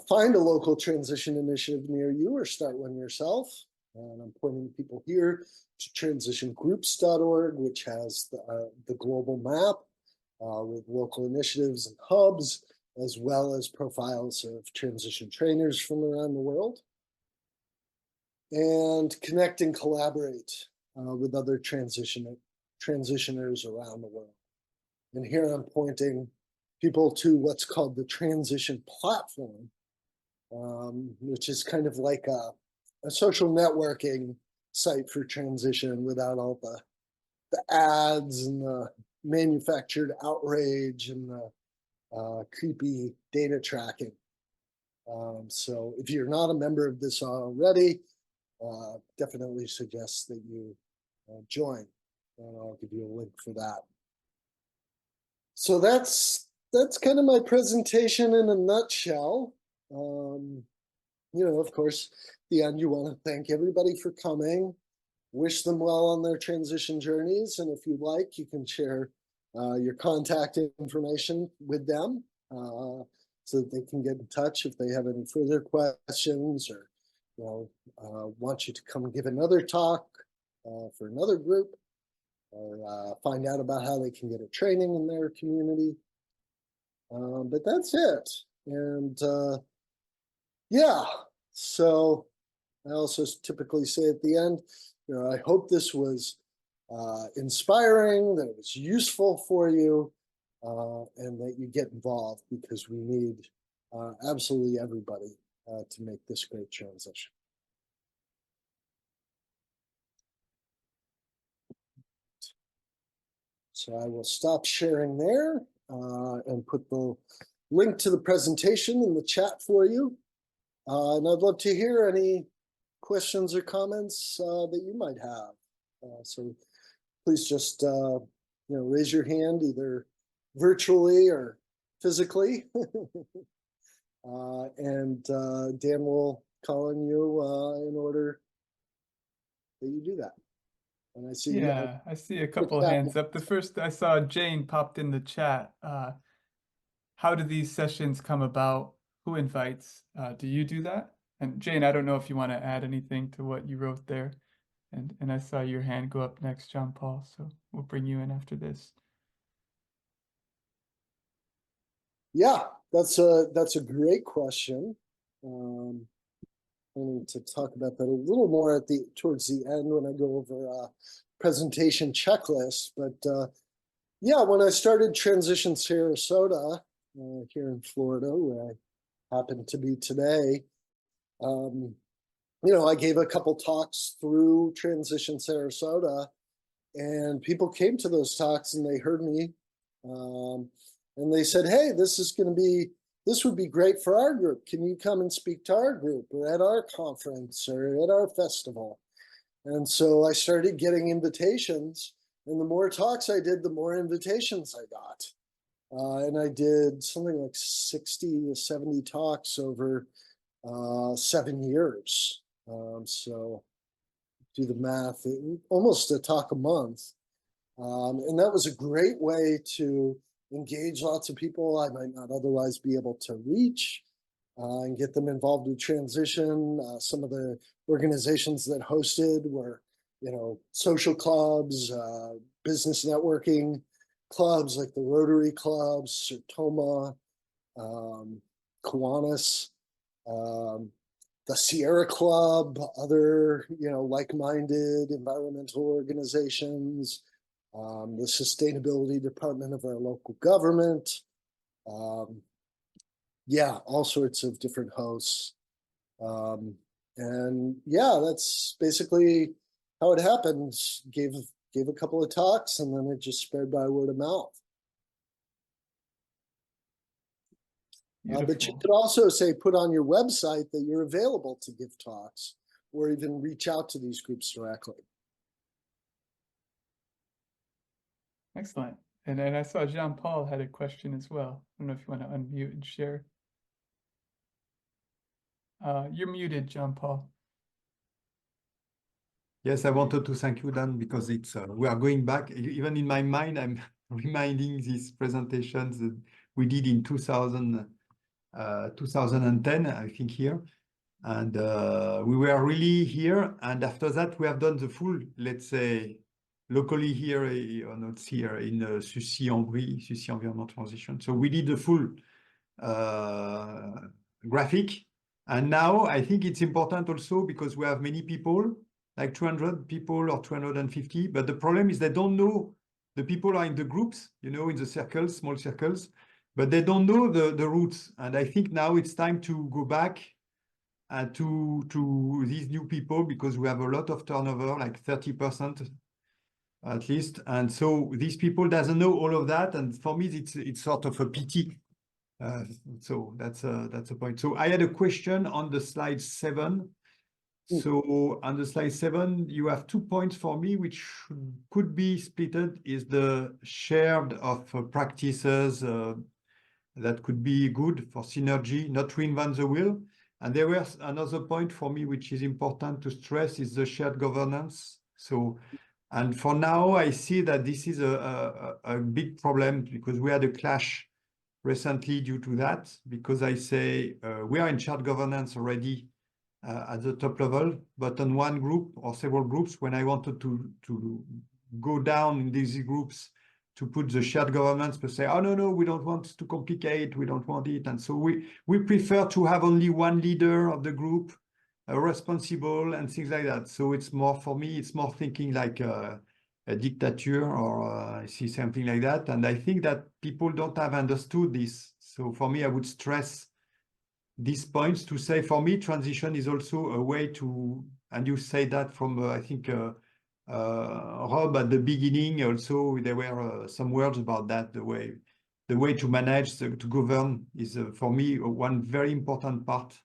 Find a local transition initiative near you or start one yourself. And I'm pointing people here to transitiongroups.org, which has the global map with local initiatives and hubs, as well as profiles of transition trainers from around the world. And connect and collaborate with other transitioners around the world. And here I'm pointing people to what's called the Transition Platform, which is kind of like a social networking site for transition without all the ads and the manufactured outrage and the creepy data tracking. So if you're not a member of this already, definitely suggest that you join, and I'll give you a link for that. So that's kind of my presentation in a nutshell. Of course, at the end, you want to thank everybody for coming, wish them well on their transition journeys, and if you'd like, you can share your contact information with them so that they can get in touch if they have any further questions, or want you to come give another talk for another group, or find out about how they can get a training in their community. But that's it. And yeah, so I also typically say at the end, I hope this was inspiring, that it was useful for you, and that you get involved, because we need absolutely everybody to make this great transition. So I will stop sharing there and put the link to the presentation in the chat for you. And I'd love to hear any questions or comments that you might have. So please just raise your hand, either virtually or physically. And Dan will call on you in order that you do that. And I see I see a couple of hands up. The first I saw, Jane popped in the chat. How do these sessions come about? Who invites? Do you do that? And Jane, I don't know if you want to add anything to what you wrote there. And I saw your hand go up next, John Paul, so we'll bring you in after this. Yeah, that's a great question. I need to talk about that a little more towards the end when I go over presentation checklist. But yeah, when I started Transition Sarasota here in Florida, where I happen to be today, I gave a couple talks through Transition Sarasota, and people came to those talks and they heard me, and they said, "Hey, this would be great for our group. Can you come and speak to our group or at our conference or at our festival?" And so I started getting invitations, and the more talks I did, the more invitations I got. And I did something like 60 to 70 talks over 7 years. So do the math, almost a talk a month. And that was a great way to engage lots of people I might not otherwise be able to reach, and get them involved with transition. Some of the organizations that hosted were, social clubs, business networking clubs like the Rotary Clubs, Sertoma, Kiwanis, the Sierra Club, other, like-minded environmental organizations, the sustainability department of our local government. Yeah, all sorts of different hosts. And yeah, that's basically how it happened. Gave a couple of talks, and then it just spread by word of mouth. But you could also say, put on your website that you're available to give talks, or even reach out to these groups directly. Excellent. And I saw Jean Paul had a question as well. I don't know if you want to unmute and share. You're muted, Jean Paul. Yes, I wanted to thank you, Dan, because we are going back. Even in my mind, I'm reminding these presentations that we did in 2010, I think, here. And we were really here. And after that, we have done the full, let's say, locally here, or not here, in Sucy-en-Brie, Sucy Environment Transition. So we did the full graphic. And now I think it's important also because we have many people, like 200 people or 250. But the problem is they don't know, the people are in the groups, in the circles, small circles, but they don't know the roots. And I think now it's time to go back to these new people, because we have a lot of turnover, like 30% at least. And so these people doesn't know all of that. And for me, it's sort of a pity. So that's a point. So I had a question on the slide 7. So on the slide 7, you have 2 points for me, which could be splitted, is the shared of practices that could be good for synergy, not reinvent the wheel. And there was another point for me, which is important to stress, is the shared governance. So, and for now, I see that this is a big problem, because we had a clash recently due to that, because I say we are in shared governance already at the top level, but on one group or several groups, when I wanted to go down in these groups to put the shared governance, per se, oh no, we don't want to complicate, we don't want it. And so we prefer to have only one leader of the group, responsible and things like that. So it's more, for me, it's more thinking like a dictature, or I see something like that. And I think that people don't have understood this. So for me, I would stress these points to say, for me, transition is also a way to, and you say that from, I think, Rob at the beginning, also there were some words about that, the way to manage, to govern is, for me, one very important part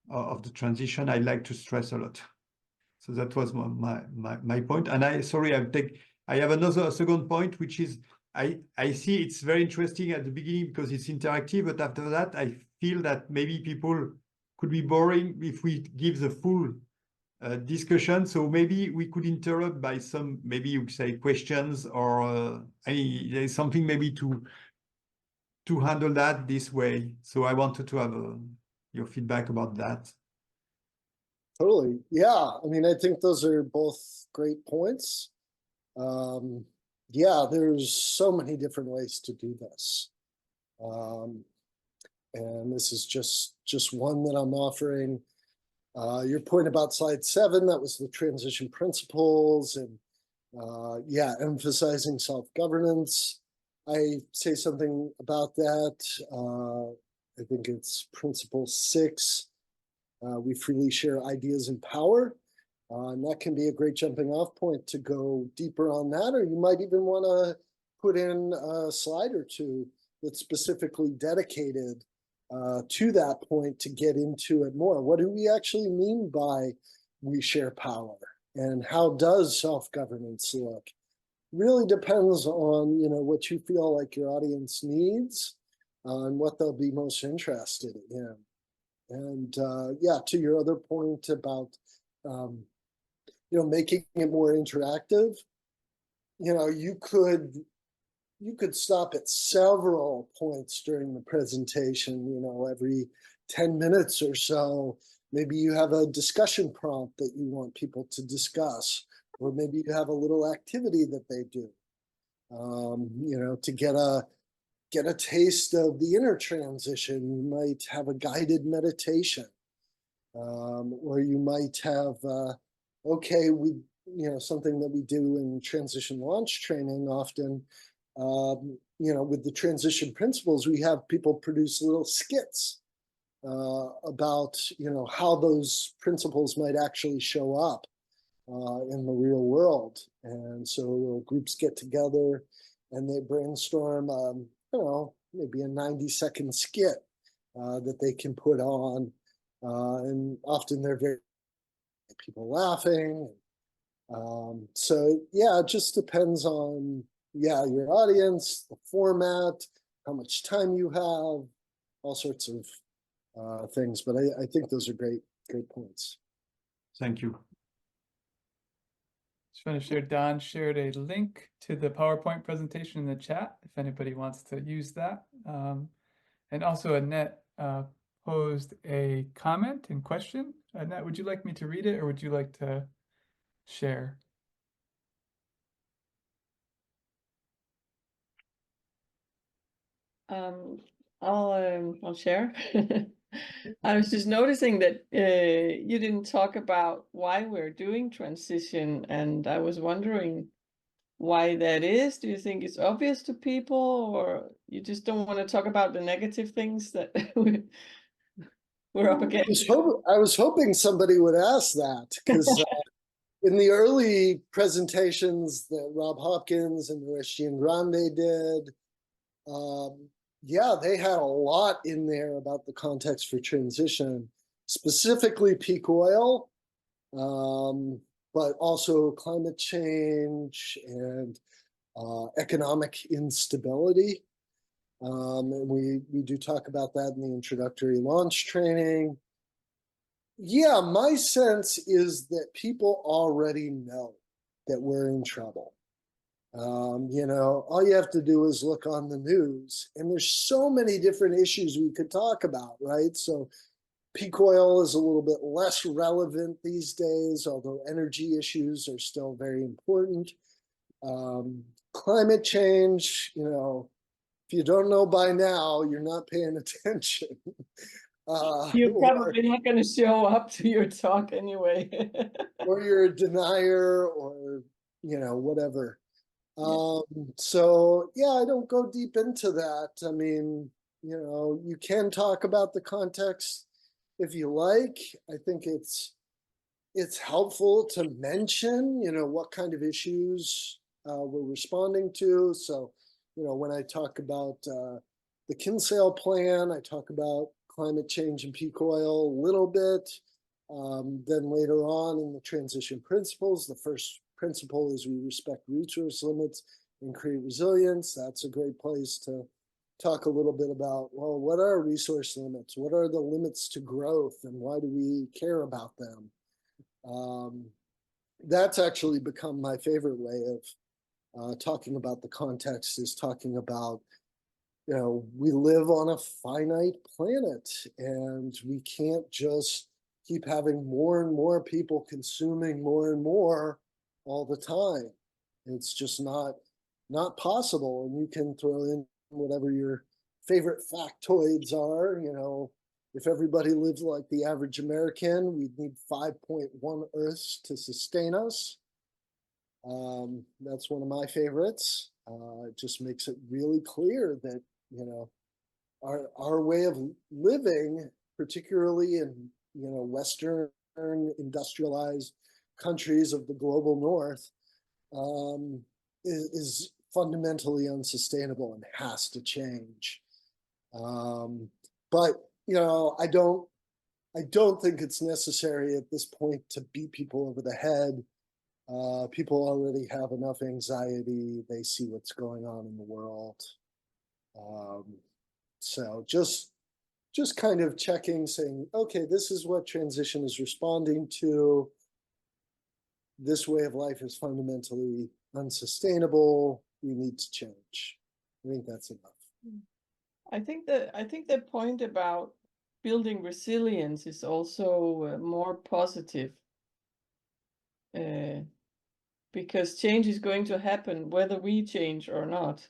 of the transition I like to stress a lot. So that was my point. And I have a second point, which is, I see it's very interesting at the beginning because it's interactive, but after that, I feel that maybe people could be boring if we give the full discussion. So maybe we could interrupt by some, maybe you say questions, or there's something maybe to handle that this way. So I wanted to have your feedback about that. Totally. Yeah. I mean, I think those are both great points. Yeah, there's so many different ways to do this. And this is just one that I'm offering. Your point about slide 7, that was the transition principles and yeah, emphasizing self-governance. I say something about that. I think it's principle 6. We freely share ideas and power. And that can be a great jumping off point to go deeper on that, or you might even want to put in a slide or two that's specifically dedicated to that point to get into it more. What do we actually mean by we share power? And how does self-governance look? Really depends on, what you feel like your audience needs and what they'll be most interested in. And yeah, to your other point about making it more interactive, you could stop at several points during the presentation, every 10 minutes or so. Maybe you have a discussion prompt that you want people to discuss, or maybe you have a little activity that they do, to get a taste of the inner transition. You might have a guided meditation, or you might have, something that we do in transition launch training often, with the transition principles, we have people produce little skits about, how those principles might actually show up in the real world. And so groups get together and they brainstorm, maybe a 90-second skit that they can put on. And often they're very people laughing. So yeah, it just depends on, your audience, the format, how much time you have, all sorts of things. But I think those are great points. Thank you. Just want to share, Don shared a link to the PowerPoint presentation in the chat if anybody wants to use that. And also Annette posed a comment and question. Annette, would you like me to read it or would you like to share? I'll share. I was just noticing that you didn't talk about why we're doing transition, and I was wondering why that is. Do you think it's obvious to people, or you just don't want to talk about the negative things that we're up against? I was hoping somebody would ask that, because in the early presentations that Rob Hopkins and Noresh Grande did, they had a lot in there about the context for transition, specifically peak oil, but also climate change and economic instability. And we do talk about that in the introductory launch training. Yeah, my sense is that people already know that we're in trouble. All you have to do is look on the news, and there's so many different issues we could talk about, right? So peak oil is a little bit less relevant these days, although energy issues are still very important. Climate change, if you don't know by now, you're not paying attention. You're probably not going to show up to your talk anyway. Or you're a denier, or, whatever. So yeah, I don't go deep into that. I mean, you can talk about the context if you like. I think it's helpful to mention, what kind of issues we're responding to. So, when I talk about the Kinsale plan, I talk about climate change and peak oil a little bit. Then later on in the transition principles, the first principle is we respect resource limits and create resilience. That's a great place to talk a little bit about, well, what are resource limits? What are the limits to growth, and why do we care about them? That's actually become my favorite way of talking about the context, is talking about, we live on a finite planet, and we can't just keep having more and more people consuming more and more all the time. It's just not possible. And you can throw in whatever your favorite factoids are. You know, if everybody lived like the average American, we'd need 5.1 Earths to sustain us. That's one of my favorites. It just makes it really clear that, you know, our way of living, particularly in, you know, Western industrialized countries of the global North, is fundamentally unsustainable and has to change. But you know, I don't think it's necessary at this point to beat people over the head. People already have enough anxiety. They see what's going on in the world. So just kind of checking, saying, okay, this is what transition is responding to. This way of life is fundamentally unsustainable. We need to change. I think that's enough. I think the point about building resilience is also more positive, because change is going to happen whether we change or not.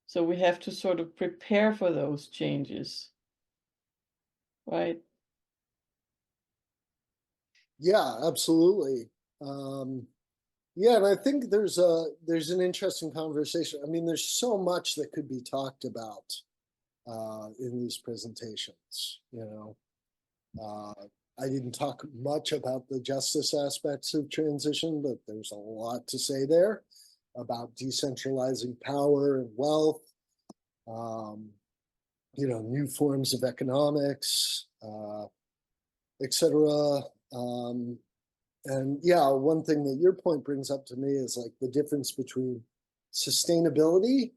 So we have to sort of prepare for those changes, right? Yeah, absolutely. Yeah, and I think there's an interesting conversation. I mean, there's so much that could be talked about in these presentations. You know, I didn't talk much about the justice aspects of transition, but there's a lot to say there about decentralizing power and wealth. You know, new forms of economics, etc. And yeah, one thing that your point brings up to me is like the difference between sustainability,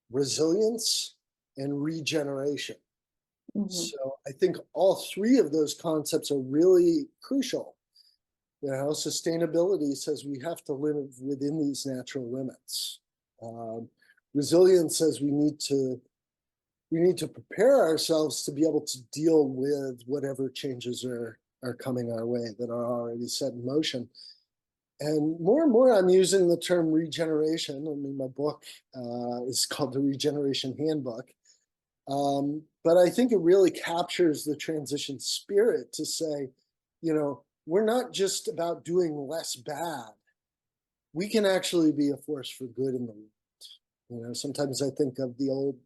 resilience, and regeneration. Mhm. So I think all three of those concepts are really crucial. You know, sustainability says we have to live within these natural limits. Resilience says we need to prepare ourselves to be able to deal with whatever changes are coming our way that are already set in motion. And more I'm using the term regeneration. I mean, my book is called The Regeneration Handbook. But I think it really captures the transition spirit to say, you know, we're not just about doing less bad. We can actually be a force for good in the world. You know, sometimes I think of the old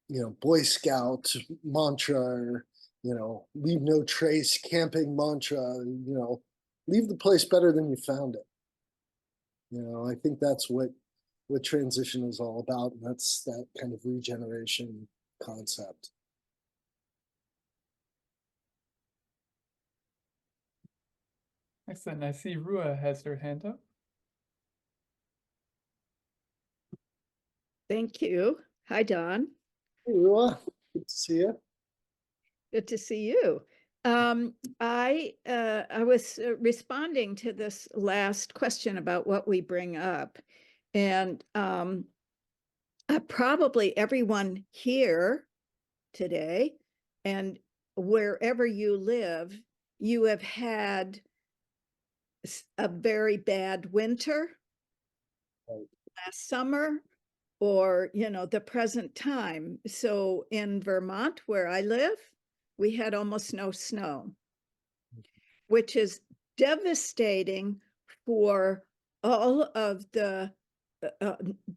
you know, Boy Scout mantra, or, you know, leave no trace camping mantra, you know, leave the place better than you found it. You know, I think that's what transition is all about. And that's that kind of regeneration concept. Excellent. I see Rua has her hand up. Thank you. Hi, Don. Hey, Rua, good to see you. Good to see you. I was responding to this last question about what we bring up, and probably everyone here today and wherever you live, you have had a very bad winter Right. last summer, or, you know, the present time. So in Vermont, where I live, we had almost no snow, which is devastating for all of the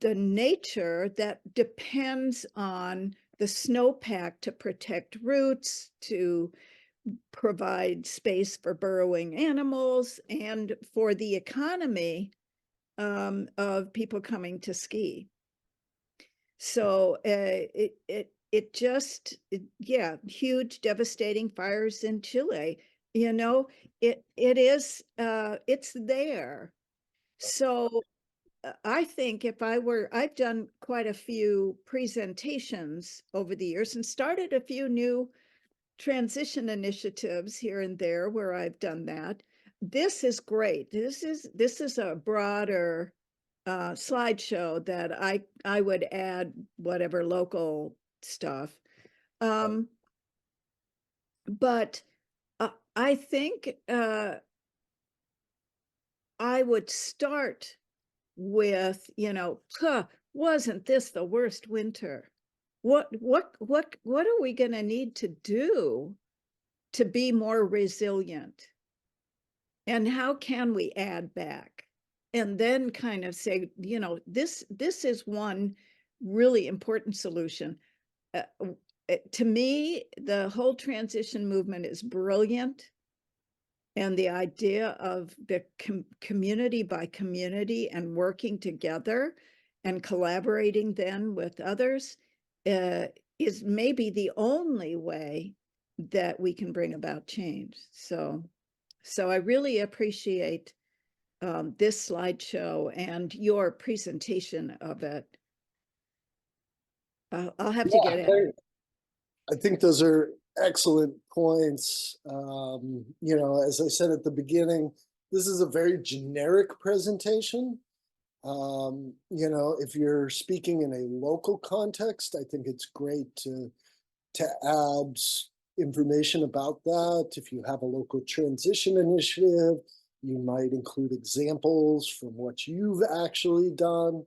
nature that depends on the snowpack to protect roots, to provide space for burrowing animals, and for the economy of people coming to ski. So it just, yeah, huge devastating fires in Chile. You know, it is it's there. So I think if I've done quite a few presentations over the years and started a few new transition initiatives here and there where I've done that. This is great. This is a broader slideshow that I would add whatever local stuff. but I think I would start with, wasn't this the worst winter? What are we going to need to do to be more resilient? And how can we add back? And then kind of say, this is one really important solution. To me, the whole transition movement is brilliant. And the idea of the community by community and working together and collaborating then with others is maybe the only way that we can bring about change. So I really appreciate this slideshow and your presentation of it. I'll have to get it. I think those are excellent points. As I said at the beginning, this is a very generic presentation. If you're speaking in a local context, I think it's great to add information about that. If you have a local transition initiative, you might include examples from what you've actually done.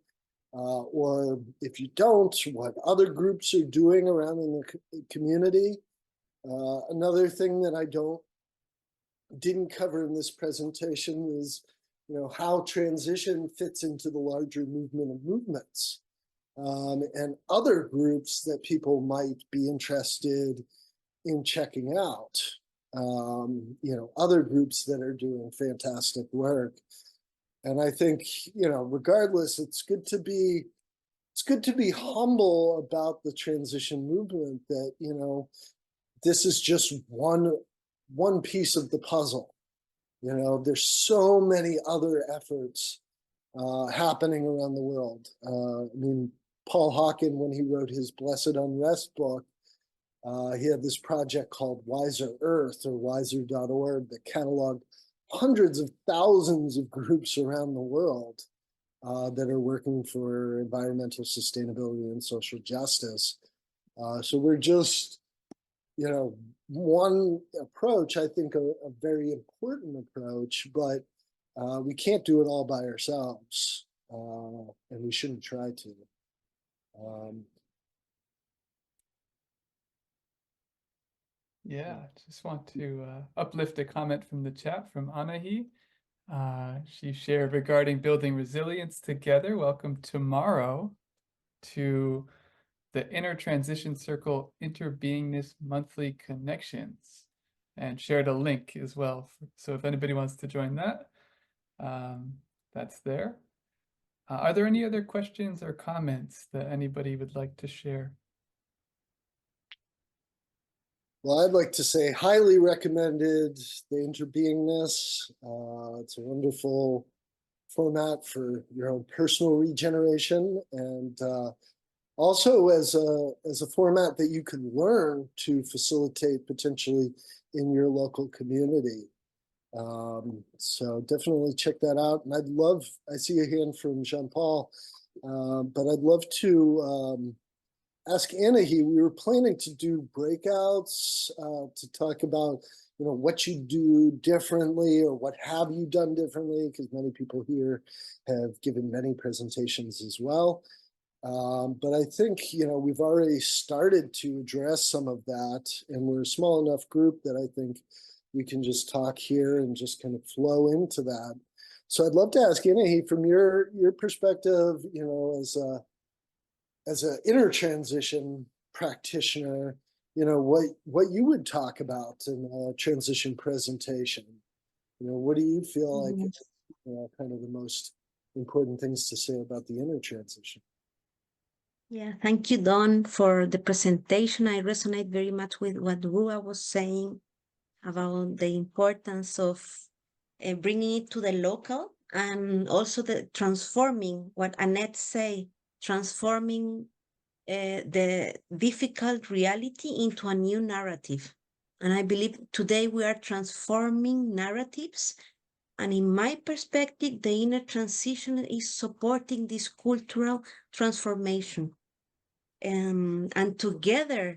Or if you don't, what other groups are doing around in the community. Another thing that I didn't cover in this presentation is, how transition fits into the larger movement of movements, and other groups that people might be interested in checking out. Other groups that are doing fantastic work. And I think, regardless, it's good to be humble about the transition movement, that, this is just one piece of the puzzle. There's so many other efforts happening around the world. Paul Hawken, when he wrote his Blessed Unrest book, he had this project called Wiser Earth, or wiser.org, that cataloged hundreds of thousands of groups around the world that are working for environmental sustainability and social justice. So we're just, one approach, I think a very important approach, but we can't do it all by ourselves, and we shouldn't try to. Yeah, just want to uplift a comment from the chat from Anahi. She shared regarding building resilience together. Welcome tomorrow to the Inner Transition Circle Interbeingness Monthly Connections, and shared a link as well. So if anybody wants to join that, that's there. Are there any other questions or comments that anybody would like to share? Well, I'd like to say highly recommended the Interbeingness. It's a wonderful format for your own personal regeneration, and also as a format that you can learn to facilitate potentially in your local community. So definitely check that out. And I see a hand from Jean-Paul, but I'd love to ask Anahi. We were planning to do breakouts to talk about, what you do differently, or what have you done differently, because many people here have given many presentations as well. But I think, we've already started to address some of that, and we're a small enough group that I think we can just talk here and just kind of flow into that. So I'd love to ask Anahi, from your perspective, as an inner transition practitioner, what you would talk about in a transition presentation. What do you feel like kind of the most important things to say about the inner transition? Yeah, thank you, Don, for the presentation. I resonate very much with what Rua was saying about the importance of bringing it to the local, and also the transforming, what Annette said, transforming the difficult reality into a new narrative. And I believe today we are transforming narratives. And in my perspective, the inner transition is supporting this cultural transformation. And together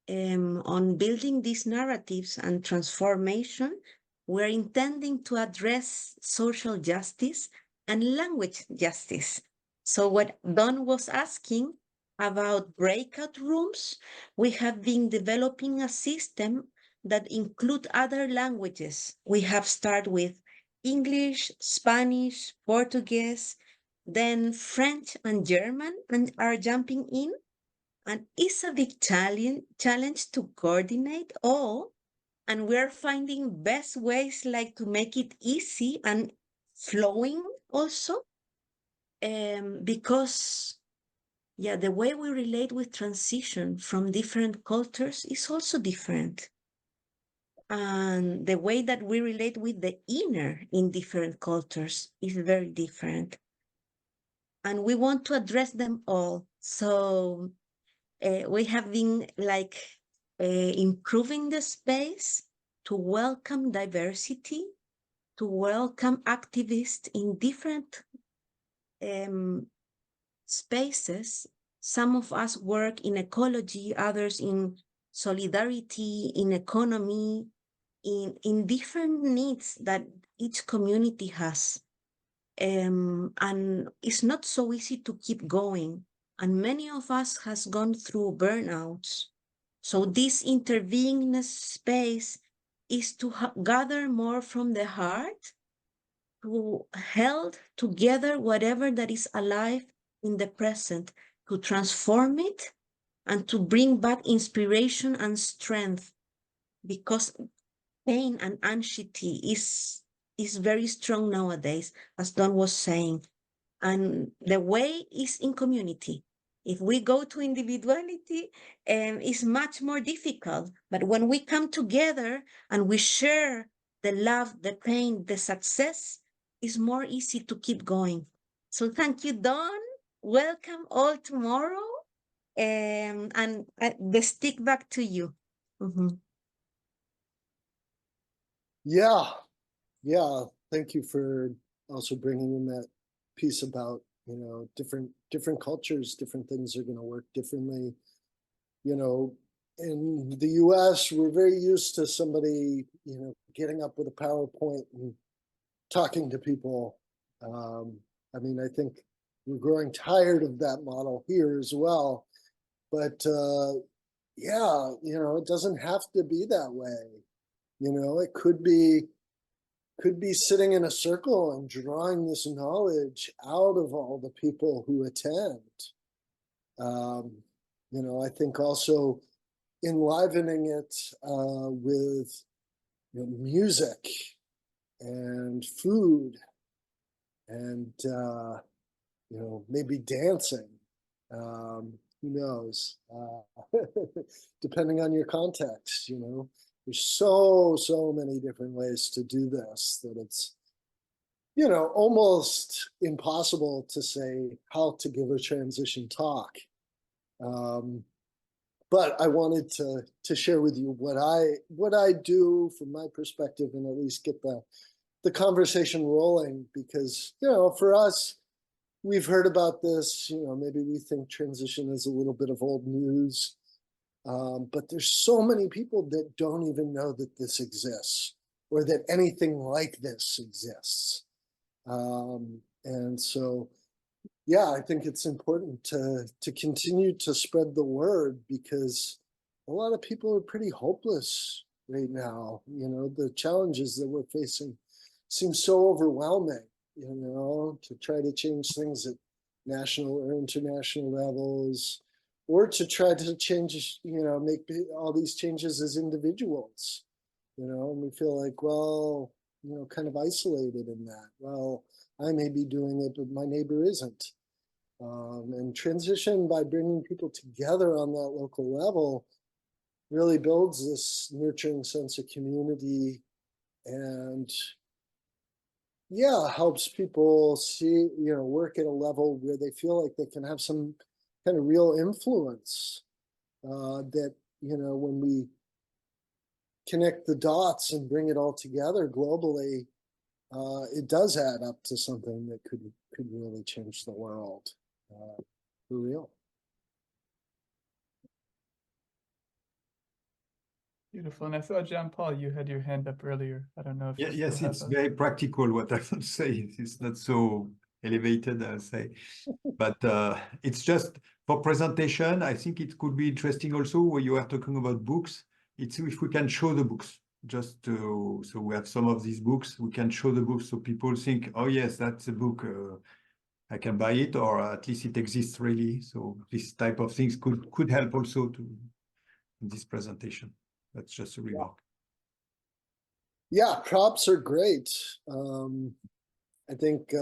on building these narratives and transformation, we're intending to address social justice and language justice. So what Don was asking about breakout rooms, we have been developing a system that include other languages. We have started with English, Spanish, Portuguese, then French and German, and are jumping in. And it's a big challenge to coordinate all. And we're finding best ways like to make it easy and flowing also. Because yeah, the way we relate with transition from different cultures is also different. And the way that we relate with the inner in different cultures is very different. And we want to address them all. So we have been like improving the space to welcome diversity, to welcome activists in different spaces. Some of us work in ecology, others in solidarity, in economy, in different needs that each community has. And it's not so easy to keep going. And many of us has gone through burnouts. So this intervening space is to gather more from the heart, to held together whatever that is alive in the present, to transform it and to bring back inspiration and strength, because pain and anxiety is very strong nowadays, as Don was saying. And the way is in community. If we go to individuality, it's much more difficult. But when we come together and we share the love, the pain, the success, it's more easy to keep going. So thank you, Don. Welcome all tomorrow. And the stick back to you. Mhm. Yeah. Thank you for also bringing in that piece about, different cultures, different things are going to work differently. In the US, we're very used to somebody, getting up with a PowerPoint and talking to people. I think we're growing tired of that model here as well. But yeah, it doesn't have to be that way. It could be sitting in a circle and drawing this knowledge out of all the people who attend. I think also enlivening it with music and food and maybe dancing. Who knows? Depending on your context, there's so many different ways to do this that it's almost impossible to say how to give a transition talk. But I wanted to share with you what I do from my perspective, and at least get the conversation rolling, because for us, we've heard about this. Maybe we think transition is a little bit of old news, but there's so many people that don't even know that this exists or that anything like this exists. And so, yeah, I think it's important to continue to spread the word, because a lot of people are pretty hopeless right now. The challenges that we're facing seem so overwhelming, to try to change things at national or international levels, or to try to change, make all these changes as individuals, and we feel like, well, kind of isolated in that. Well, I may be doing it, but my neighbor isn't. And transition, by bringing people together on that local level, really builds this nurturing sense of community, and yeah, helps people see, work at a level where they feel like they can have some kind of real influence, that, when we connect the dots and bring it all together globally, it does add up to something that could really change the world, for real. Beautiful. And I saw John Paul, you had your hand up earlier. I don't know if Yeah, you still yes, have it's a- very practical what I would say. It's not so elevated, I'll say. But it's just for presentation, I think it could be interesting also where you are talking about books. It's if we can show the books, just to, so we have some of these books, we can show the books so people think, oh yes, that's a book, I can buy it, or at least it exists really. So this type of things could help also to in this presentation. That's just a remark. Yeah, props are great. I think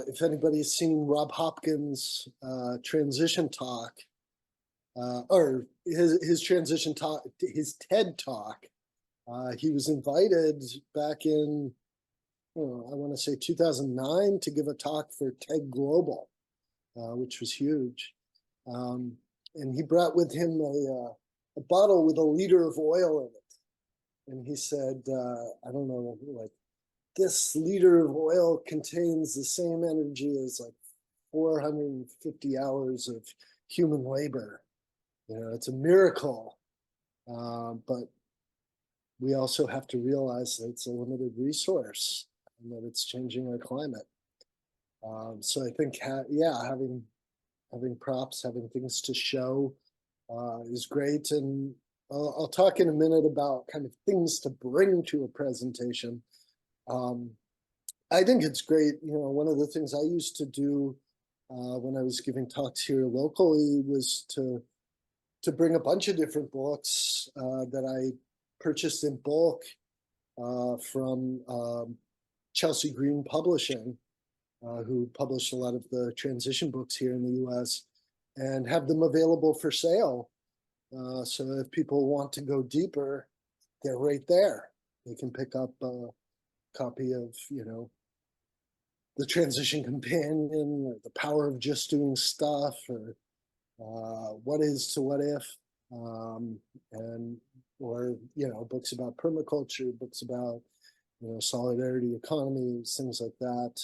if anybody's seen Rob Hopkins' transition talk, or his transition talk, his TED talk, he was invited back in, I want to say 2009 to give a talk for TED Global, which was huge. And he brought with him a bottle with a liter of oil in it. And he said, I don't know, like, this liter of oil contains the same energy as like 450 hours of human labor. You know, it's a miracle. But we also have to realize that it's a limited resource and that it's changing our climate. So I think, having props, having things to show is great. And I'll talk in a minute about kind of things to bring to a presentation. I think it's great. You know, one of the things I used to do when I was giving talks here locally was to bring a bunch of different books that I purchased in bulk from Chelsea Green Publishing, who published a lot of the transition books here in the US, and have them available for sale. So if people want to go deeper, they're right there. They can pick up a copy of, you know, the Transition Companion, or The Power of Just Doing Stuff, or What Is to What If, and or, you know, books about permaculture, books about, you know, solidarity economies, things like that.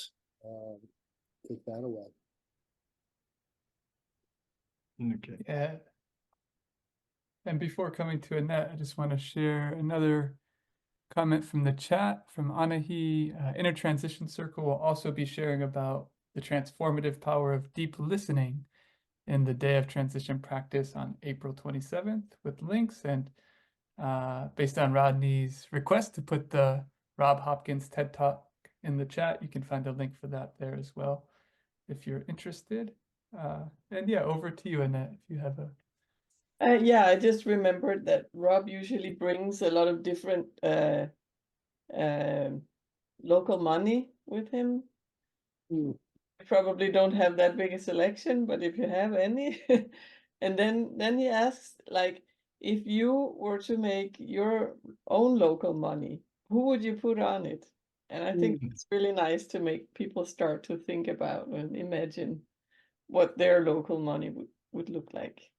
Take that away. Okay. Yeah. And before coming to Annette, I just want to share another comment from the chat from Anahi. Inner Transition Circle will also be sharing about the transformative power of deep listening in the Day of Transition practice on April 27th with links. And based on Rodney's request to put the Rob Hopkins TED Talk in the chat, you can find a link for that there as well if you're interested. And yeah, over to you, Annette, if you have a... Yeah, I just remembered that Rob usually brings a lot of different local money with him. Mm. I probably don't have that big a selection, but if you have any, and then he asks, like, if you were to make your own local money, who would you put on it? And I think it's really nice to make people start to think about and imagine what their local money would look like.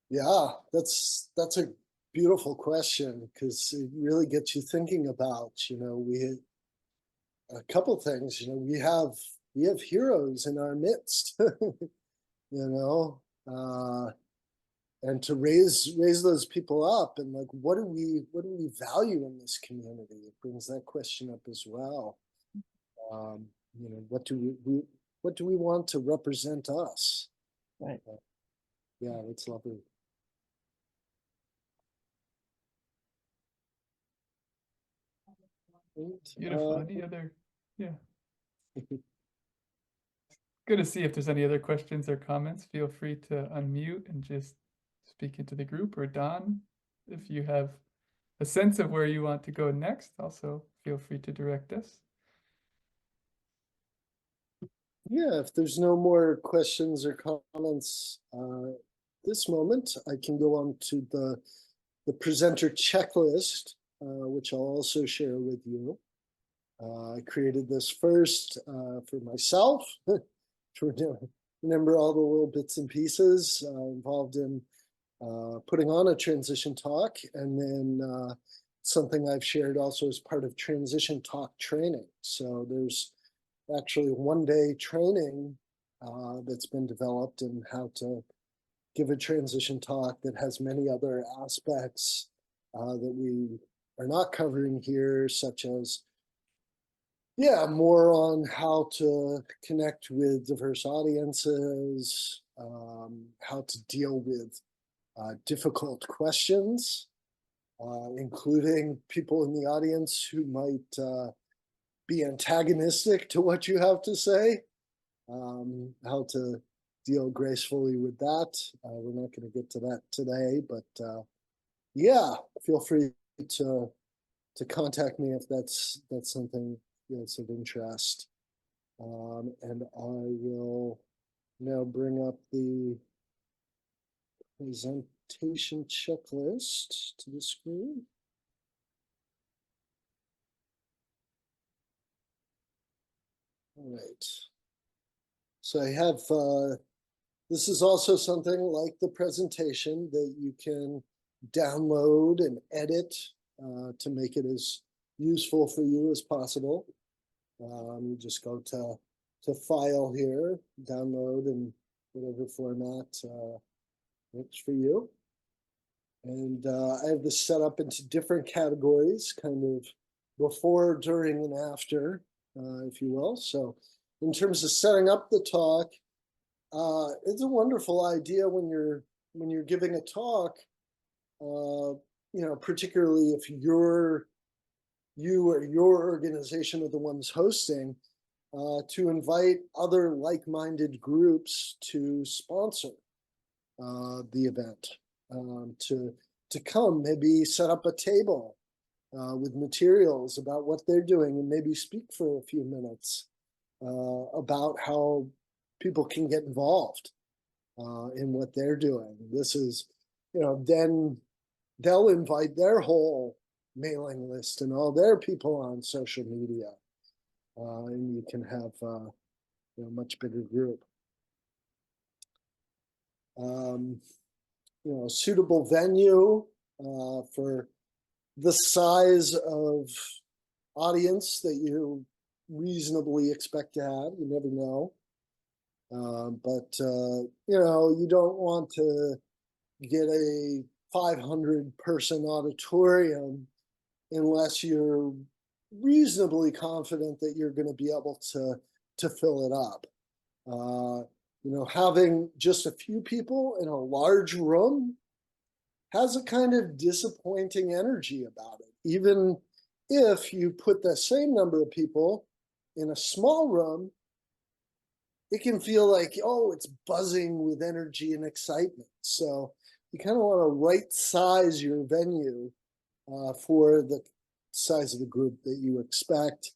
Yeah, that's a beautiful question, because it really gets you thinking about, you know, a couple things. You know, we have heroes in our midst, you know, and to raise those people up, and like, what do we value in this community? It brings that question up as well. You know, what do we want to represent us? Right. Yeah, that's lovely. Beautiful. Any other? Yeah. Good to see if there's any other questions or comments. Feel free to unmute and just speak into the group, or Don, if you have a sense of where you want to go next, also feel free to direct us. Yeah, if there's no more questions or comments this moment, I can go on to the presenter checklist, which I'll also share with you. I created this first for myself to remember all the little bits and pieces involved in putting on a transition talk, and then something I've shared also as part of transition talk training. So there's actually one-day training that's been developed in how to give a transition talk that has many other aspects that we are not covering here, such as, yeah, more on how to connect with diverse audiences, how to deal with difficult questions, including people in the audience who might be antagonistic to what you have to say, how to deal gracefully with that. We're not going to get to that today, but yeah, feel free to contact me if that's something that's of interest. And I will now bring up the presentation checklist to the screen. All right. So I have, this is also something like the presentation that you can download and edit to make it as useful for you as possible. You just go to file here, download in whatever format works for you. And I have this set up into different categories, kind of before, during, and after, if you will. So in terms of setting up the talk, it's a wonderful idea when you're giving a talk, you know, particularly if you or your organization are the ones hosting, to invite other like-minded groups to sponsor the event, to come, maybe set up a table with materials about what they're doing, and maybe speak for a few minutes about how people can get involved in what they're doing. This is, you know, then they'll invite their whole mailing list and all their people on social media, and you can have a much bigger group. You know, a suitable venue for the size of audience that you reasonably expect to have. You never know. But you know, you don't want to get a 500-person auditorium unless you're reasonably confident that you're going to be able to fill it up. You know, having just a few people in a large room has a kind of disappointing energy about it. Even if you put the same number of people in a small room, it can feel like, oh, it's buzzing with energy and excitement. So you kind of want to right size your venue for the size of the group that you expect.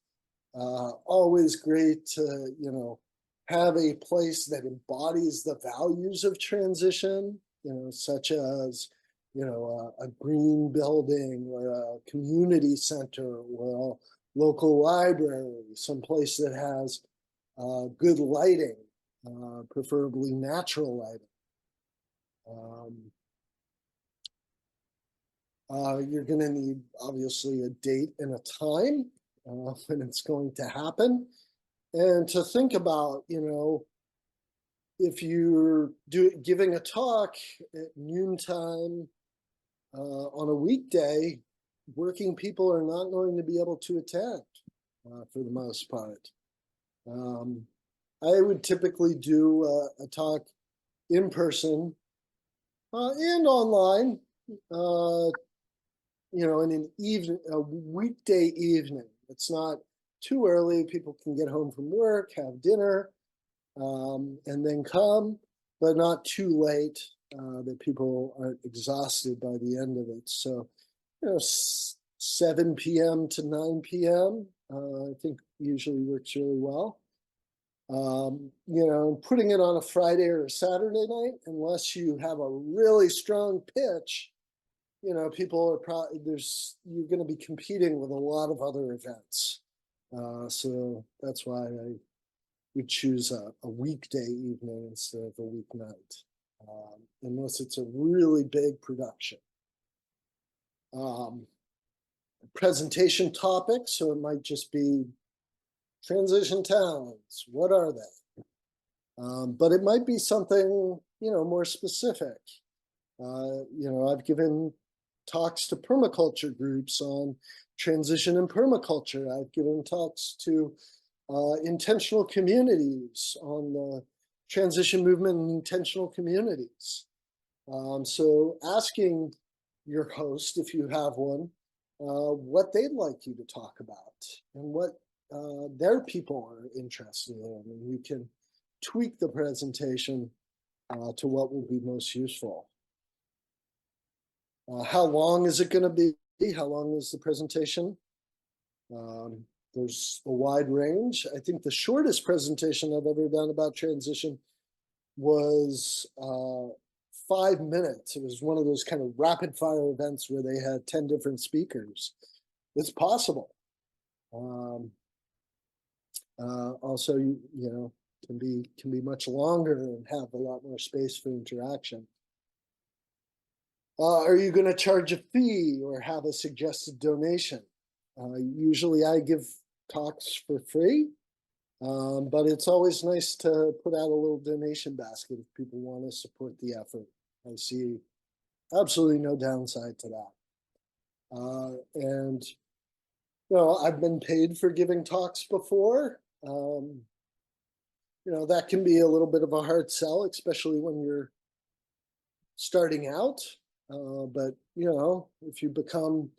Always great to, you know, have a place that embodies the values of transition, you know, such as, you know, a green building or a community center or a local library, someplace that has good lighting, preferably natural lighting. You're going to need, obviously, a date and a time when it's going to happen. And to think about, you know, if you're giving a talk at noontime on a weekday, working people are not going to be able to attend for the most part. I would typically do a talk in person and online, you know, in a weekday evening. It's not too early. People can get home from work, have dinner, and then come, but not too late that people aren't exhausted by the end of it. So, you know, 7 p.m. to 9 p.m. I think usually works really well. You know, putting it on a Friday or a Saturday night, unless you have a really strong pitch, you know, people are probably, you're going to be competing with a lot of other events. So that's why I would choose a weekday evening instead of a weeknight, unless it's a really big production. Presentation topics, so it might just be transition towns. What are they? But it might be something more specific. I've given talks to permaculture groups on transition and permaculture. I've given talks to intentional communities on the transition movement and intentional communities. So asking your host, if you have one, what they'd like you to talk about and what their people are interested in, and you can tweak the presentation to what will be most useful. How long is it going to be? How long is the presentation? There's a wide range. I think the shortest presentation I've ever done about transition was 5 minutes. It was one of those kind of rapid fire events where they had 10 different speakers. It's possible. Also, can be much longer and have a lot more space for interaction. Are you going to charge a fee or have a suggested donation? Usually I give talks for free, but it's always nice to put out a little donation basket if people want to support the effort. I see absolutely no downside to that. And I've been paid for giving talks before. That can be a little bit of a hard sell, especially when you're starting out. But if you become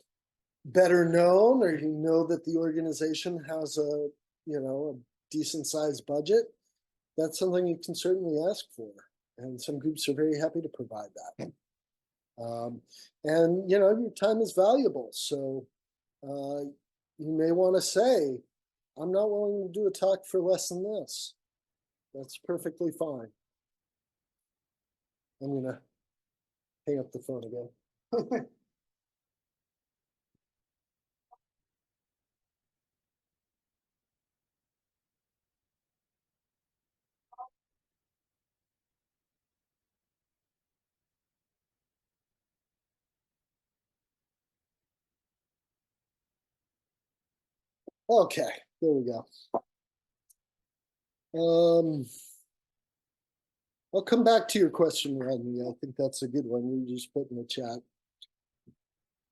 better known, or you know that the organization has a decent sized budget, that's something you can certainly ask for, and some groups are very happy to provide that. And your time is valuable, so you may want to say, I'm not willing to do a talk for less than this. That's perfectly fine. I'm gonna hang up the phone again. Okay, there we go. I'll come back to your question, Rodney. I think that's a good one you just put in the chat.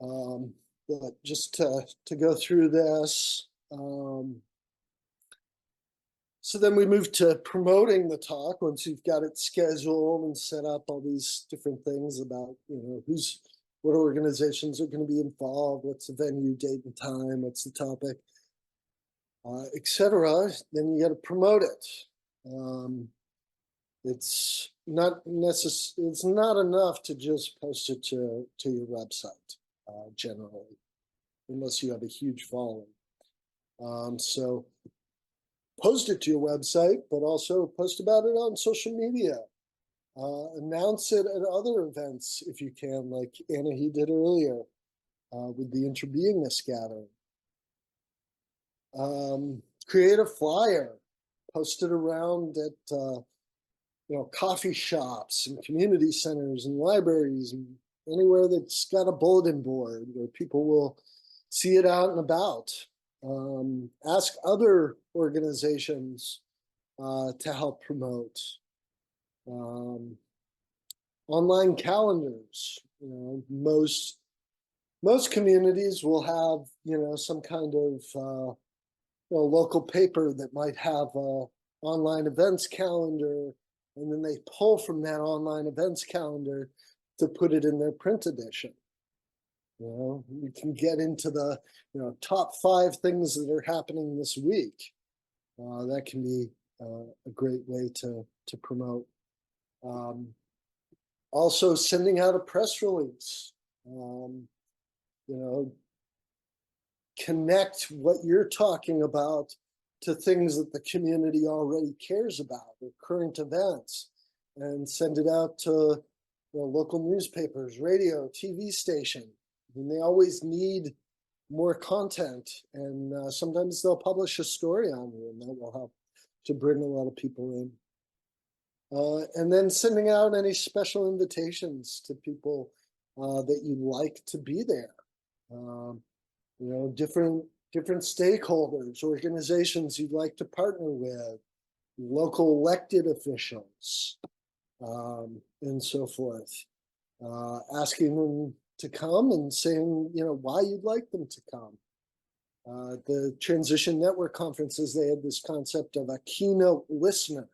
But just to go through this. So then we move to promoting the talk once you've got it scheduled and set up all these different things about, what organizations are going to be involved, what's the venue, date and time, what's the topic, etc. Then you got to promote it. It's not it's not enough to just post it to your website, generally, unless you have a huge following. So post it to your website, but also post about it on social media. Announce it at other events if you can, like Anna did earlier with the Interbeingness gathering. Create a flyer, post it around at coffee shops and community centers and libraries and anywhere that's got a bulletin board where people will see it out and about. Ask other organizations to help promote. Online calendars. Most communities will have some kind of local paper that might have a online events calendar, and then they pull from that online events calendar to put it in their print edition. You can get into the top 5 things that are happening this week. That can be a great way to promote. Also sending out a press release. Connect what you're talking about to things that the community already cares about, or current events, and send it out to local newspapers, radio, TV station. They always need more content, and sometimes they'll publish a story on you, and that will help to bring a lot of people in. And then sending out any special invitations to people that you'd like to be there. Different stakeholders, organizations you'd like to partner with, local elected officials. and so forth. Asking them to come and saying, why you'd like them to come. The Transition Network conferences, they had this concept of a keynote listener.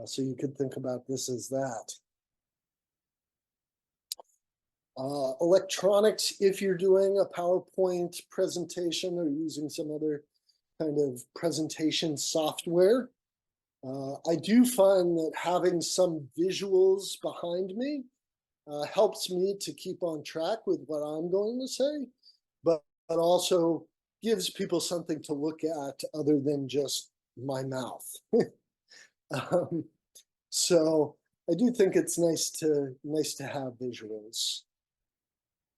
So you could think about this as that. Electronics, if you're doing a PowerPoint presentation or using some other kind of presentation software, I do find that having some visuals behind me helps me to keep on track with what I'm going to say, but also gives people something to look at other than just my mouth. So I do think it's nice to have visuals.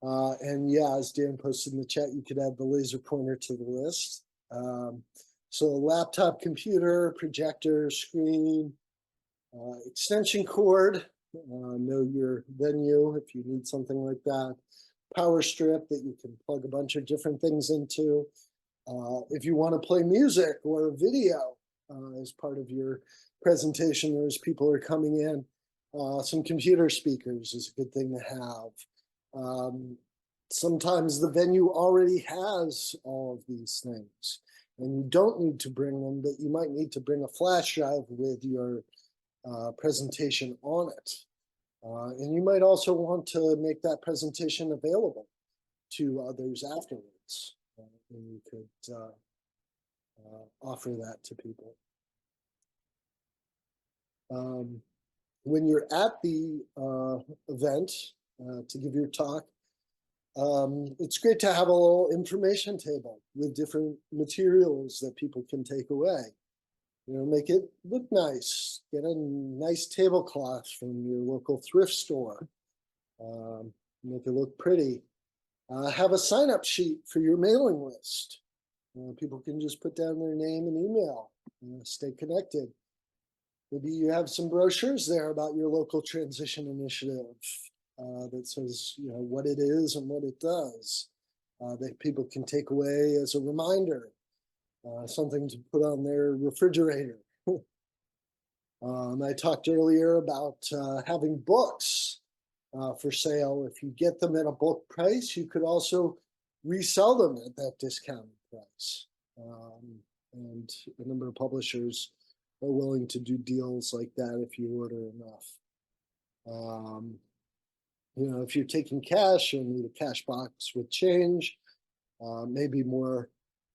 And yeah, as Dan posted in the chat, you could add the laser pointer to the list. So laptop, computer, projector, screen, extension cord, know your venue if you need something like that. Power strip that you can plug a bunch of different things into. If you want to play music or video as part of your presentation or as people are coming in, some computer speakers is a good thing to have. Sometimes the venue already has all of these things and you don't need to bring them, but you might need to bring a flash drive with your presentation on it. And you might also want to make that presentation available to others afterwards. And you could offer that to people. When you're at the event to give your talk, it's great to have a little information table with different materials that people can take away. Make it look nice. Get a nice tablecloth from your local thrift store. Make it look pretty. Have a sign-up sheet for your mailing list. People can just put down their name and email. Stay connected. Maybe you have some brochures there about your local transition initiative that says, what it is and what it does, that people can take away as a reminder, something to put on their refrigerator. I talked earlier about having books for sale. If you get them at a bulk price, you could also resell them at that discounted price. And a number of publishers are willing to do deals like that if you order enough. If you're taking cash, you'll need a cash box with change. Maybe more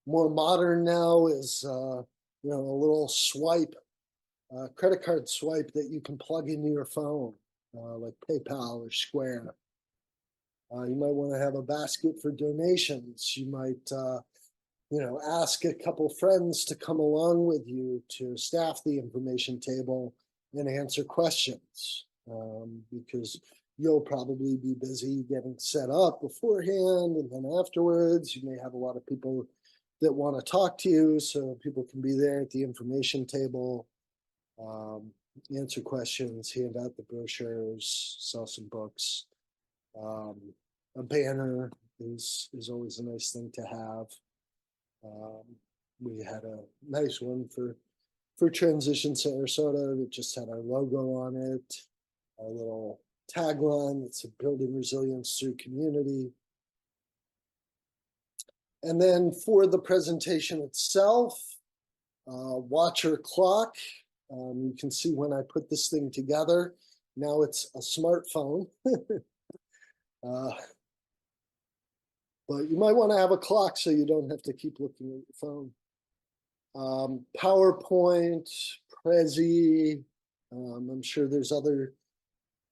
modern now is a little swipe, credit card swipe that you can plug into your phone, like PayPal or Square. You might want to have a basket for donations. You might ask a couple friends to come along with you to staff the information table and answer questions, because you'll probably be busy getting set up beforehand, and then afterwards you may have a lot of people that want to talk to you, so people can be there at the information table, answer questions, hand out the brochures, sell some books. A banner is always a nice thing to have. We had a nice one for Transition Sarasota that just had our logo on it, our little tagline that's building resilience through community. And then for the presentation itself, watch your clock. You can see when I put this thing together. Now it's a smartphone. But you might want to have a clock so you don't have to keep looking at your phone. PowerPoint, Prezi, I'm sure there's other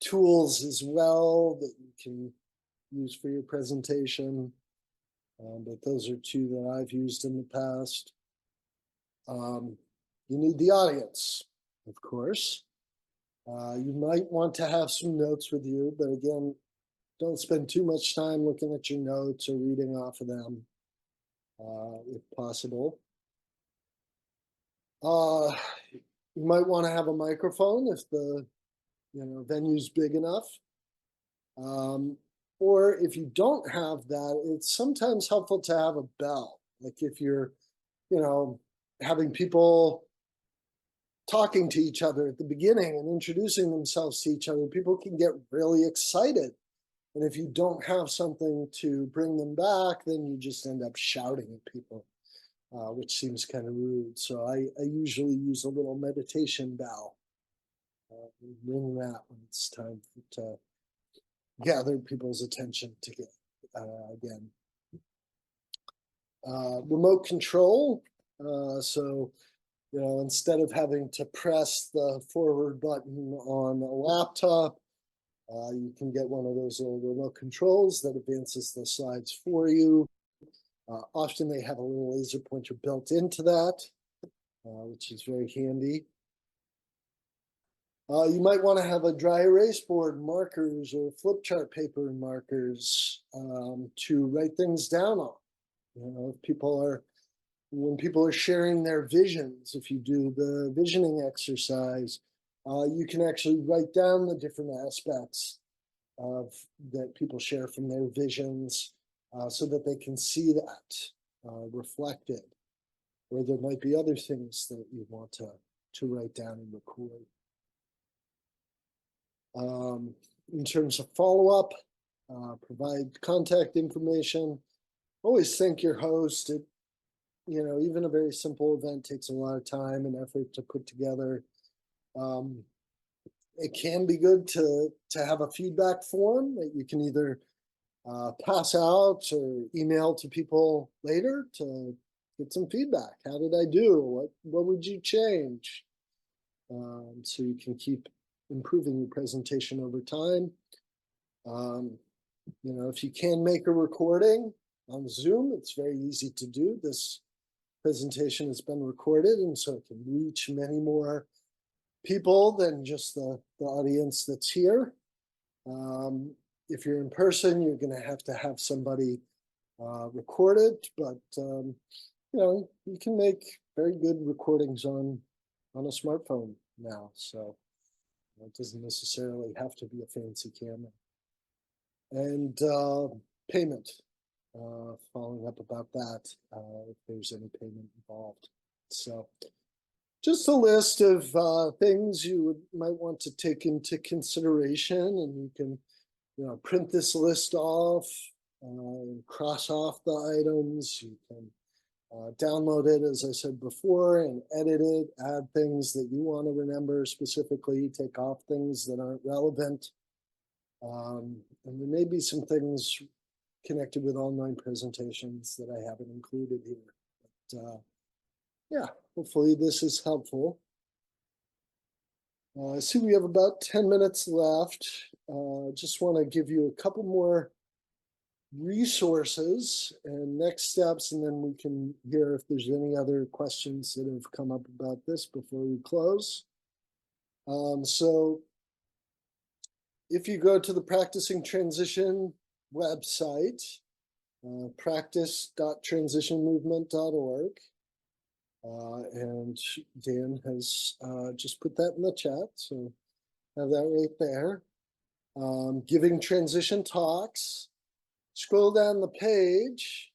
tools as well that you can use for your presentation. But those are two that I've used in the past. You need the audience, of course. You might want to have some notes with you, but again, don't spend too much time looking at your notes or reading off of them, if possible. You might want to have a microphone if the venue's big enough. Or if you don't have that, it's sometimes helpful to have a bell. Like if you're, having people talking to each other at the beginning and introducing themselves to each other, people can get really excited. And if you don't have something to bring them back, then you just end up shouting at people, which seems kind of rude. So I usually use a little meditation bell. Ring that when it's time to gather people's attention to get again. Remote control. So, instead of having to press the forward button on a laptop, you can get one of those little remote controls that advances the slides for you. Often they have a little laser pointer built into that, which is very handy. You might want to have a dry erase board, markers, or flip chart paper and markers to write things down on. When people are sharing their visions, if you do the visioning exercise, you can actually write down the different aspects that people share from their visions so that they can see that reflected. Or there might be other things that you want to write down and record. In terms of follow-up, provide contact information. Always thank your host. Even a very simple event takes a lot of time and effort to put together. It can be good to have a feedback form that you can either pass out or email to people later to get some feedback. How did I do? What would you change? So you can keep improving your presentation over time. If you can make a recording on Zoom, it's very easy to do. This presentation has been recorded, and so it can reach many more people than just the audience that's here. If you're in person, you're going to have somebody record it, but you can make very good recordings on a smartphone now, so it doesn't necessarily have to be a fancy camera. And payment, following up about that, if there's any payment involved. So just a list of things you might want to take into consideration, and you can print this list off and cross off the items. You can download it, as I said before, and edit it, add things that you want to remember specifically, take off things that aren't relevant. And there may be some things connected with online presentations that I haven't included here. But yeah, hopefully this is helpful. I see we have about 10 minutes left. Just want to give you a couple more resources and next steps, and then we can hear if there's any other questions that have come up about this before we close. So if you go to the Practicing Transition website, practice.transitionmovement.org, and Dan has just put that in the chat, so have that right there. Giving transition talks. Scroll down the page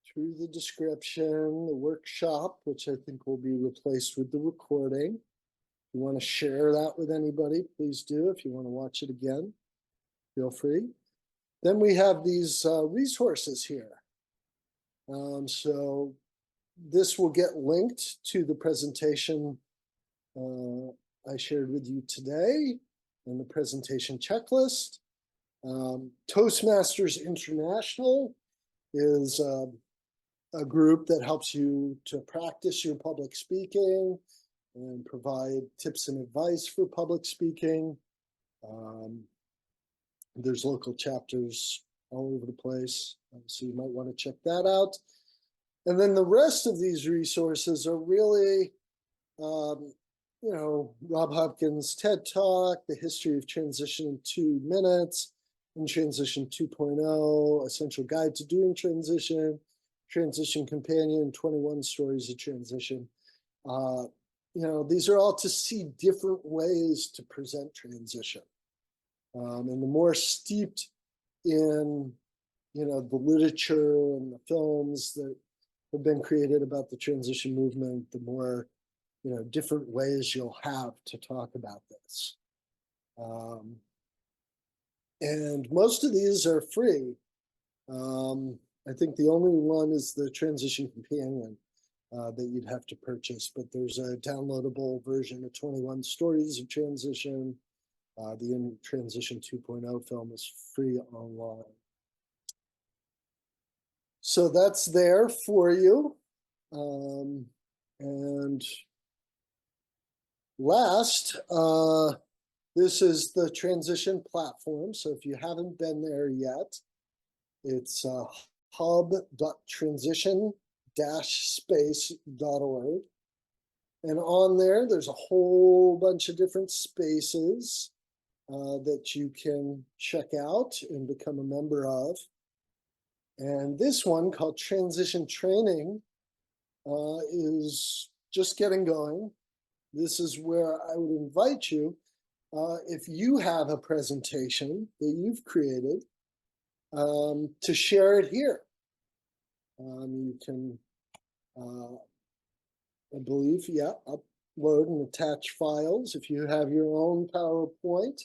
through the description, the workshop, which I think will be replaced with the recording. If you want to share that with anybody, please do. If you want to watch it again, feel free. Then we have these resources here. So this will get linked to the presentation I shared with you today and the presentation checklist. Toastmasters International is a group that helps you to practice your public speaking and provide tips and advice for public speaking. There's local chapters all over the place, so you might want to check that out. And then the rest of these resources are really, Rob Hopkins' TED Talk, The History of Transition in 2 Minutes, in Transition 2.0, Essential Guide to Doing Transition, Transition Companion, 21 Stories of Transition. These are all to see different ways to present transition. And the more steeped in, the literature and the films that have been created about the transition movement, the more, different ways you'll have to talk about this. And most of these are free. I think the only one is the Transition Companion that you'd have to purchase, but there's a downloadable version of 21 Stories of Transition. The In Transition 2.0 film is free online. So that's there for you. And last, this is the transition platform. So if you haven't been there yet, it's hub.transition-space.org. And on there, there's a whole bunch of different spaces that you can check out and become a member of. And this one, called Transition Training, is just getting going. This is where I would invite you, if you have a presentation that you've created, to share it here. You can, I believe, upload and attach files. If you have your own PowerPoint,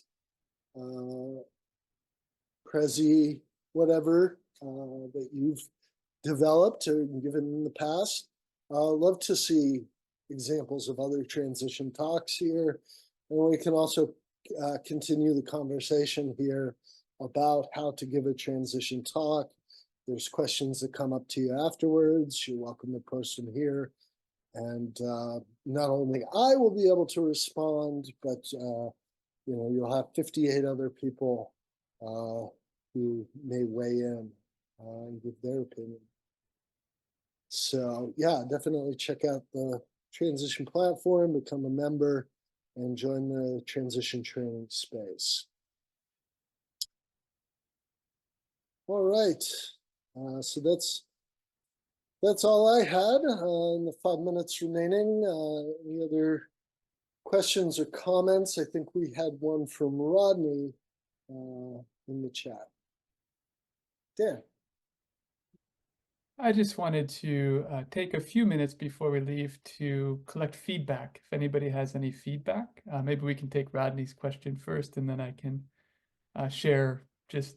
Prezi, whatever that you've developed or given in the past. Love to see examples of other transition talks here. And we can also continue the conversation here about how to give a transition talk. There's questions that come up to you afterwards. You're welcome to post them here. And not only I will be able to respond, but you'll have 58 other people who may weigh in and give their opinion. So yeah, definitely check out the transition platform, become a member, and join the transition training space. All right, so that's all I had in the 5 minutes remaining. Any other questions or comments? I think we had one from Rodney in the chat. Dan. I just wanted to take a few minutes before we leave to collect feedback. If anybody has any feedback, maybe we can take Rodney's question first, and then I can share just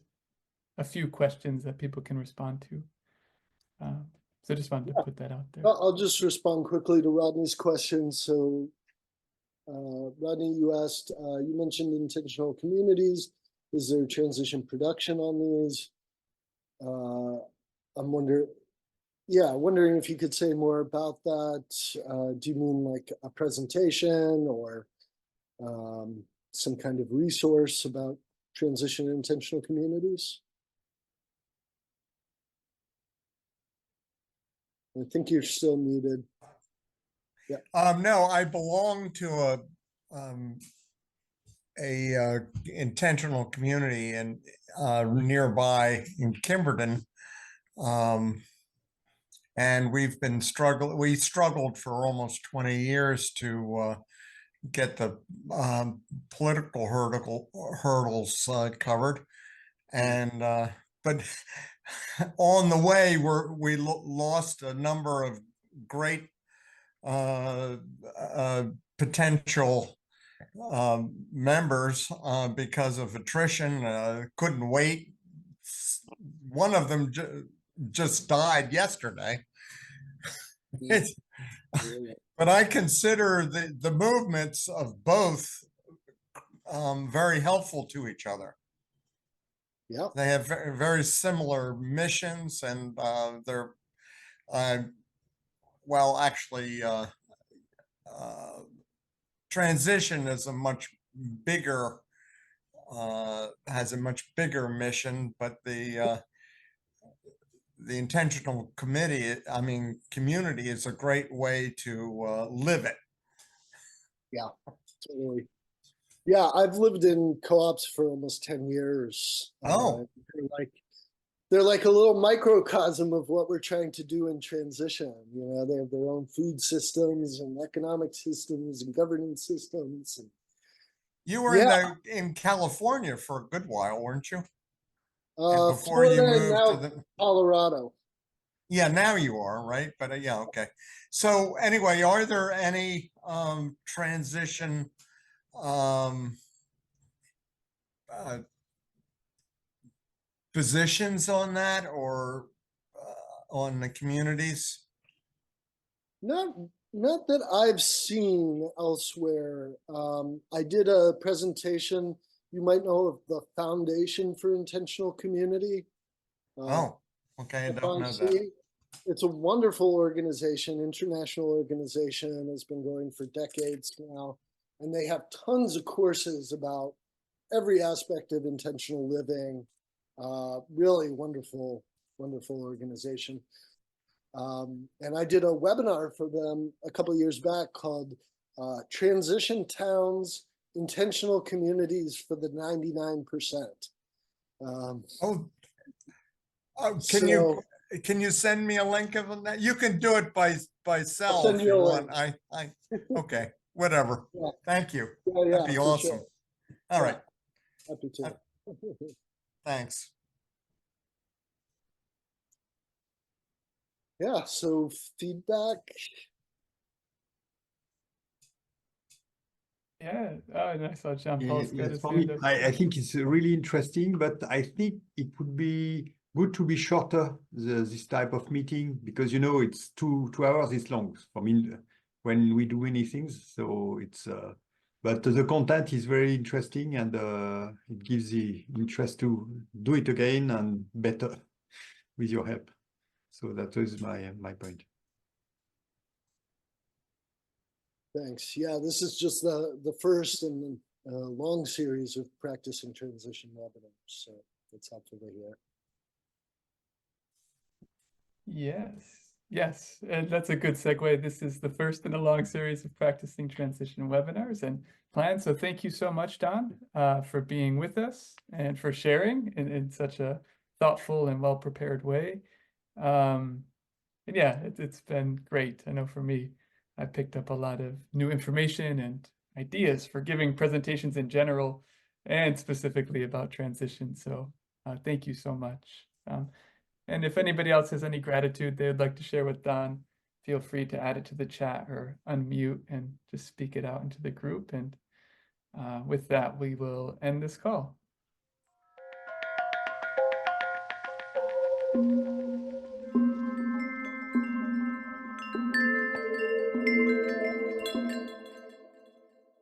a few questions that people can respond to. So just wanted to put that out there. I'll just respond quickly to Rodney's question. So Rodney, you asked, you mentioned intentional communities. Is there transition production on these? I'm wondering if you could say more about that. Do you mean like a presentation or some kind of resource about transition and intentional communities? I think you're still muted. Yeah. No, I belong to a intentional community and nearby in Kimberton. And we struggled for almost 20 years to get the political hurdles covered. And but on the way, we lost a number of great potential members because of attrition. Couldn't wait. One of them just died yesterday. But I consider the movements of both very helpful to each other. Yeah, they have very similar missions, and they're well, actually, transition is a much bigger has a much bigger mission, but the intentional community is a great way to live it. Yeah, totally. Yeah, I've lived in co-ops for almost 10 years. Oh. They're like a little microcosm of what we're trying to do in transition. They have their own food systems and economic systems and governance systems. And you were in California for a good while, weren't you? Before you moved to Colorado. Yeah, now you are, right? But yeah, okay. So anyway, are there any transition um uh, positions on that or on the communities? Not, not that I've seen elsewhere. I did a presentation, you might know of the Foundation for Intentional Community. Oh, okay, I don't know that. FIC. It's a wonderful organization, international organization, has been going for decades now. And they have tons of courses about every aspect of intentional living. Really wonderful, wonderful organization. And I did a webinar for them a couple of years back called Transition Towns, Intentional Communities for the 99%. Oh, So can you send me a link of that? You can do it by cell send if you you a want. link. Okay, whatever. Yeah. Thank you. Yeah, That'd be for awesome. sure. All Yeah. right, Happy to. thanks. Yeah, so feedback. Yeah, oh, and I saw John Paul's got Yes, his for hand me, up. I think it's really interesting, but I think it would be good to be shorter, this type of meeting, because, you know, it's 2 hours is long for me when we do many things. So it's, but the content is very interesting, and it gives the interest to do it again and better with your help. So that is my point. Thanks. Yeah, this is just the first in a long series of practicing transition webinars. So it's helpful to hear. Yes, yes, and that's a good segue. This is the first in a long series of practicing transition webinars and plans. So thank you so much, Don, for being with us and for sharing in such a thoughtful and well-prepared way. And yeah, it's been great. I know for me, I picked up a lot of new information and ideas for giving presentations in general and specifically about transition. So thank you so much. And if anybody else has any gratitude they would like to share with Don, feel free to add it to the chat or unmute and just speak it out into the group. And with that, we will end this call.